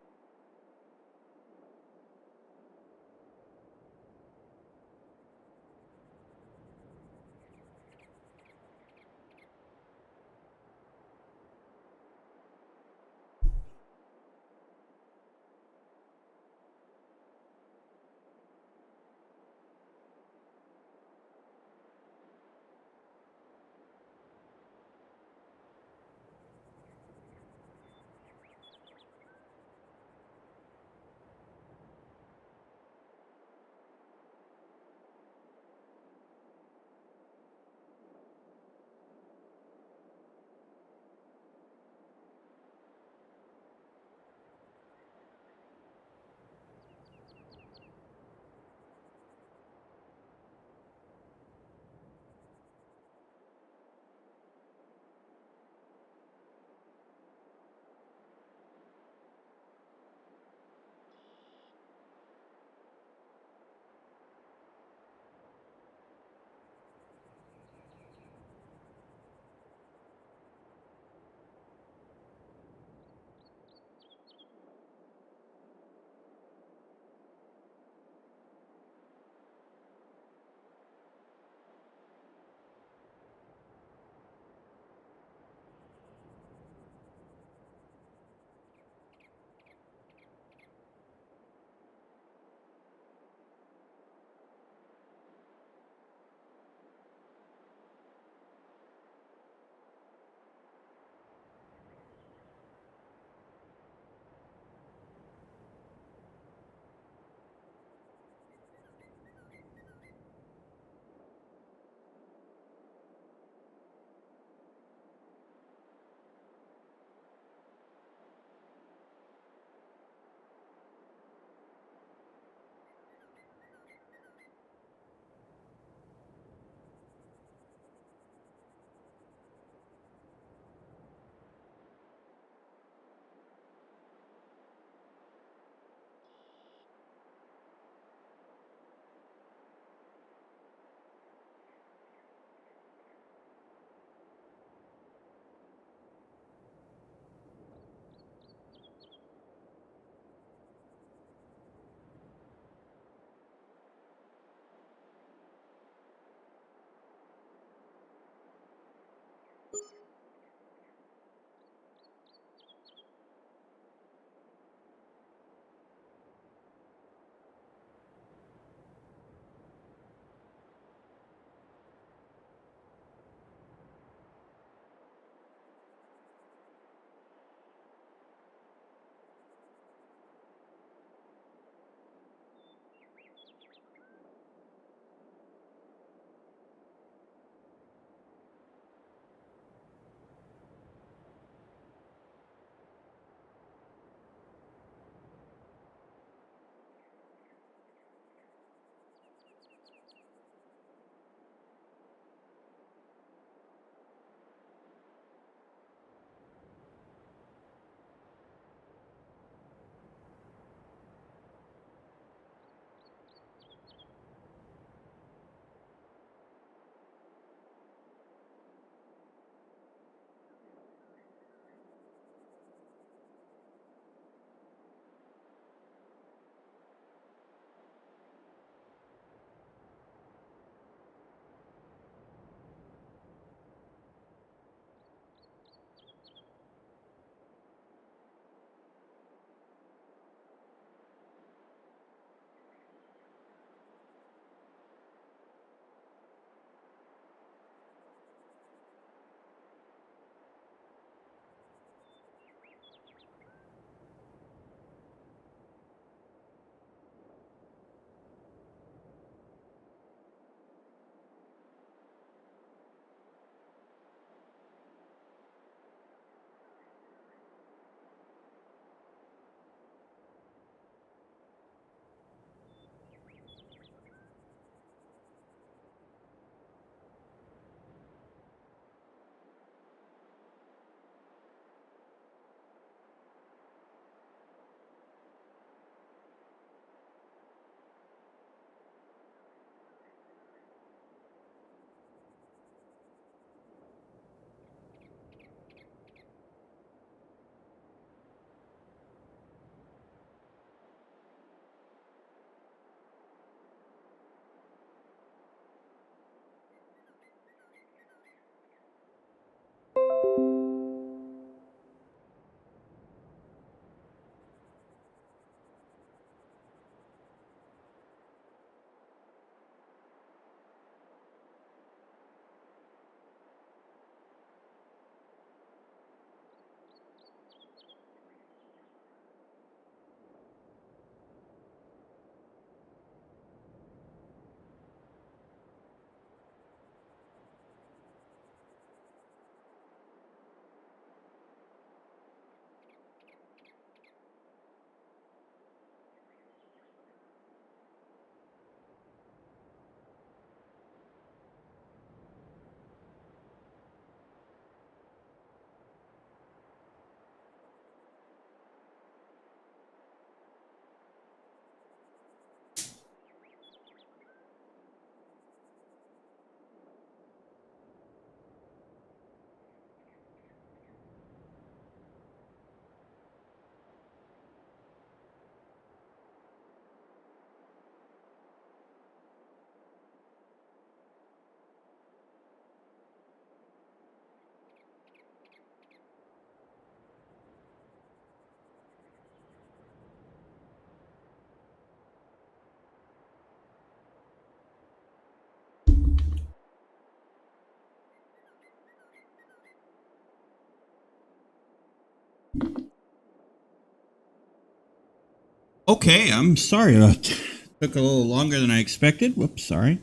S1: Okay, I'm sorry about that. Took a little longer than I expected. Whoops, sorry.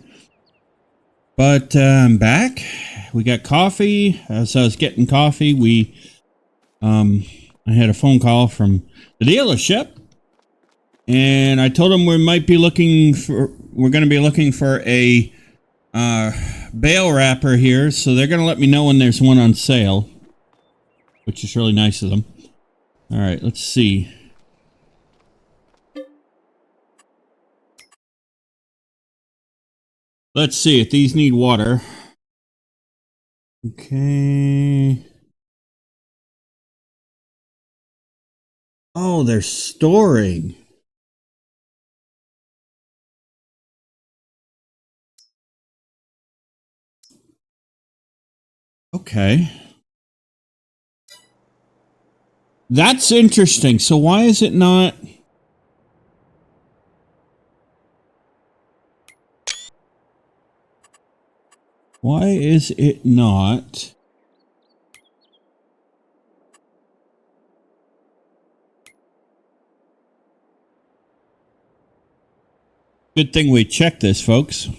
S1: But I'm back. We got coffee. As I was getting coffee, I had a phone call from the dealership, and I told them we're going to be looking for a bale wrapper here, so they're going to let me know when there's one on sale, which is really nice of them. All right, let's see. Let's see if these need water. Okay. Oh, they're storing. Okay. That's interesting. So why is it not? Why is it not? Good thing we checked this, folks.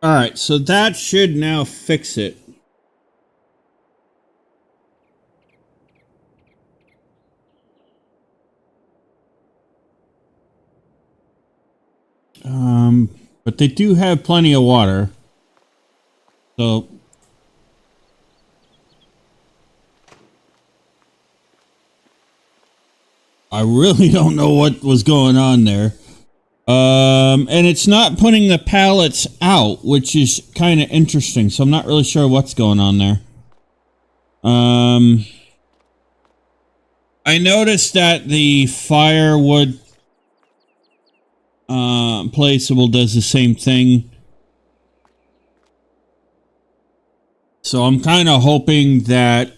S1: All right, so that should now fix it. But they do have plenty of water. So I really don't know what was going on there. And it's not putting the pallets out, which is kind of interesting. So I'm not really sure what's going on there. I noticed that the firewood placeable does the same thing. So I'm kind of hoping that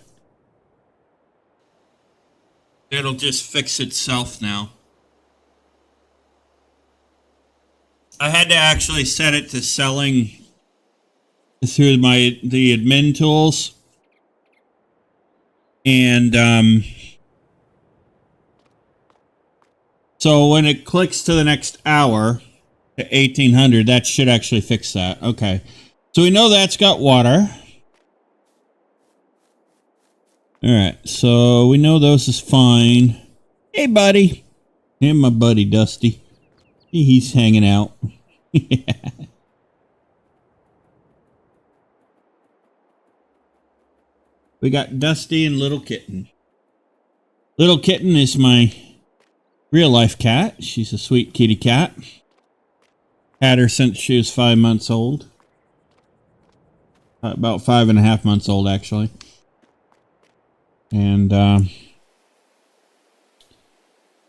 S1: it'll just fix itself now. I had to actually set it to selling through the admin tools. And so when it clicks to the next hour to 1800, that should actually fix that. Okay. So we know that's got water. All right. So we know those is fine. Hey, buddy. And my buddy, Dusty. He's hanging out. We got Dusty and Little Kitten. Little Kitten is my real life cat. She's a sweet kitty cat. Had her since she was 5 months old. About 5.5 months old, actually. And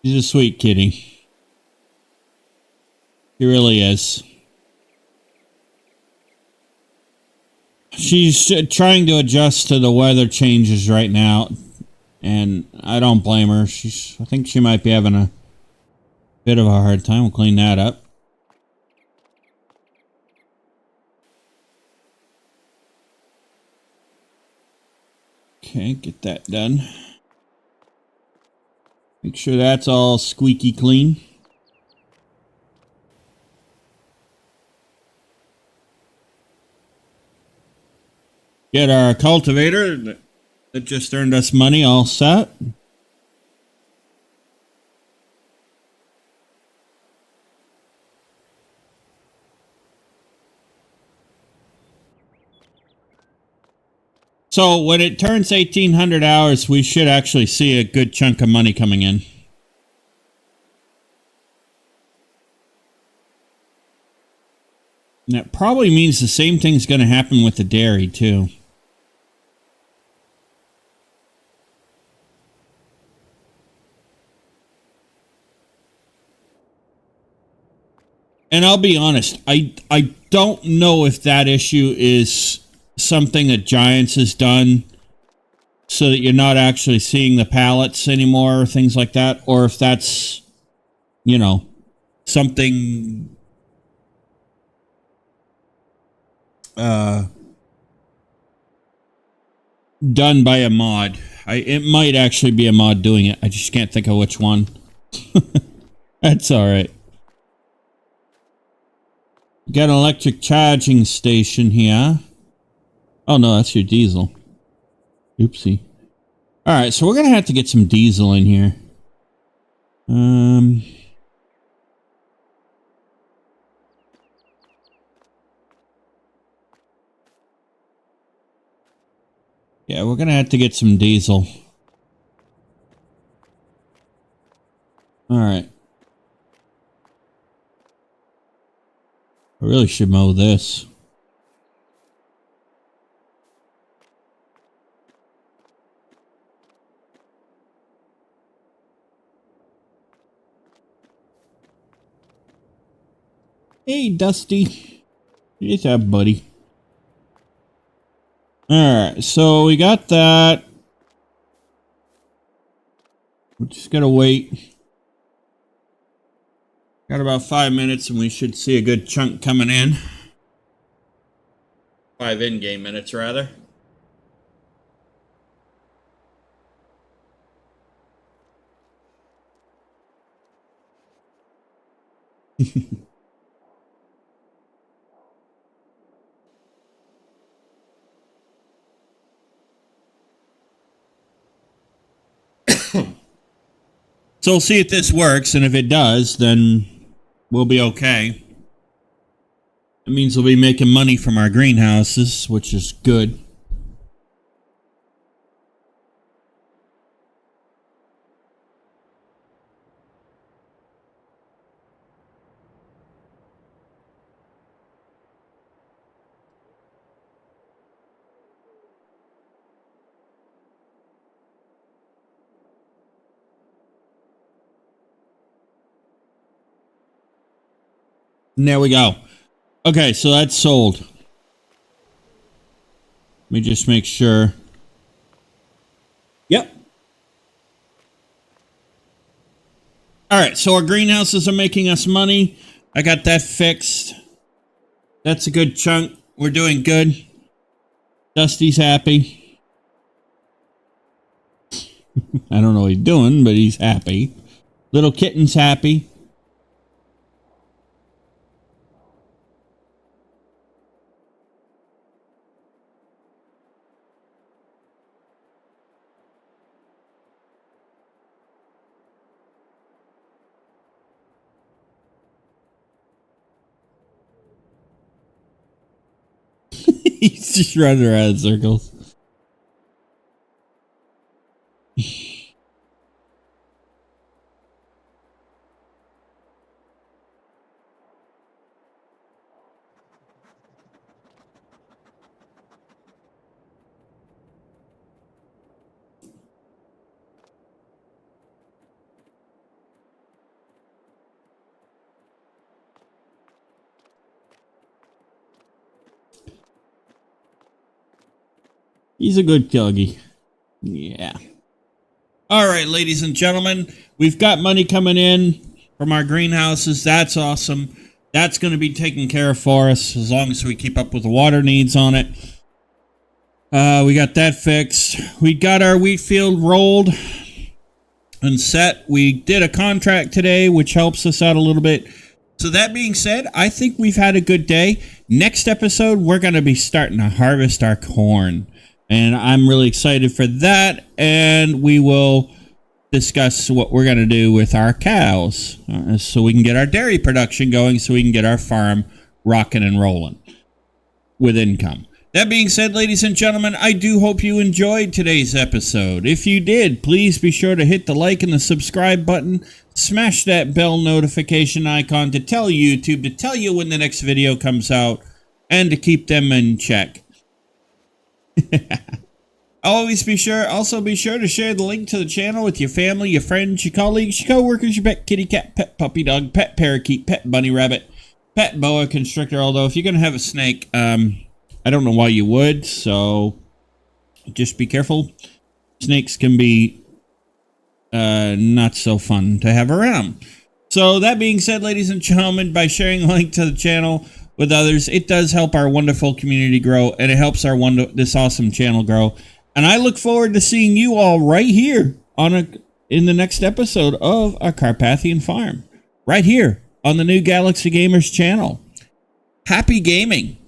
S1: she's a sweet kitty. She really is. She's trying to adjust to the weather changes right now, and I don't blame her. I think she might be having a bit of a hard time. We'll clean that up. Okay, get that done. Make sure that's all squeaky clean. Get our cultivator that just earned us money all set. So when it turns 1,800 hours, we should actually see a good chunk of money coming in. And that probably means the same thing's going to happen with the dairy, too. And I'll be honest, I don't know if that issue is something that Giants has done so that you're not actually seeing the pallets anymore or things like that, or if that's, you know, something done by a mod. It might actually be a mod doing it. I just can't think of which one. That's all right. Got an electric charging station here. Oh, no, that's your diesel. Oopsie. All right, so we're going to have to get some diesel in here. Yeah, we're going to have to get some diesel. All right. I really should mow this. Hey, Dusty. What's up, buddy? Alright, so we got that. We're just gonna wait. Got about 5 minutes and we should see a good chunk coming in. 5 in-game minutes, rather. So we'll see if this works, and if it does, then we'll be okay. It means we'll be making money from our greenhouses, which is good. And there we go. Okay, so that's sold. Let me just make sure. Yep. All right, so our greenhouses are making us money. I got that fixed. That's a good chunk. We're doing good. Dusty's happy. I don't know what he's doing, but he's happy. Little kitten's happy. He's just running around in circles. He's a good doggy. Yeah. All right, ladies and gentlemen, we've got money coming in from our greenhouses. That's awesome. That's going to be taken care of for us as long as we keep up with the water needs on it. We got that fixed. We got our wheat field rolled and set. We did a contract today, which helps us out a little bit. So that being said, I think we've had a good day. Next episode, we're going to be starting to harvest our corn. And I'm really excited for that. And we will discuss what we're going to do with our cows so we can get our dairy production going, so we can get our farm rocking and rolling with income. That being said, ladies and gentlemen, I do hope you enjoyed today's episode. If you did, please be sure to hit the like and the subscribe button. Smash that bell notification icon to tell YouTube to tell you when the next video comes out and to keep them in check. Also be sure to share the link to the channel with your family, your friends, your colleagues, your co-workers, your pet kitty cat, pet puppy dog, pet parakeet, pet bunny rabbit, pet boa constrictor. Although if you're going to have a snake, I don't know why you would, so just be careful. Snakes can be not so fun to have around. So that being said, ladies and gentlemen, by sharing a link to the channel with others, it does help our wonderful community grow, and it helps our this awesome channel grow. And I look forward to seeing you all right here in the next episode of A Carpathian Farm, right here on the New Galaxy Gamers channel. Happy gaming!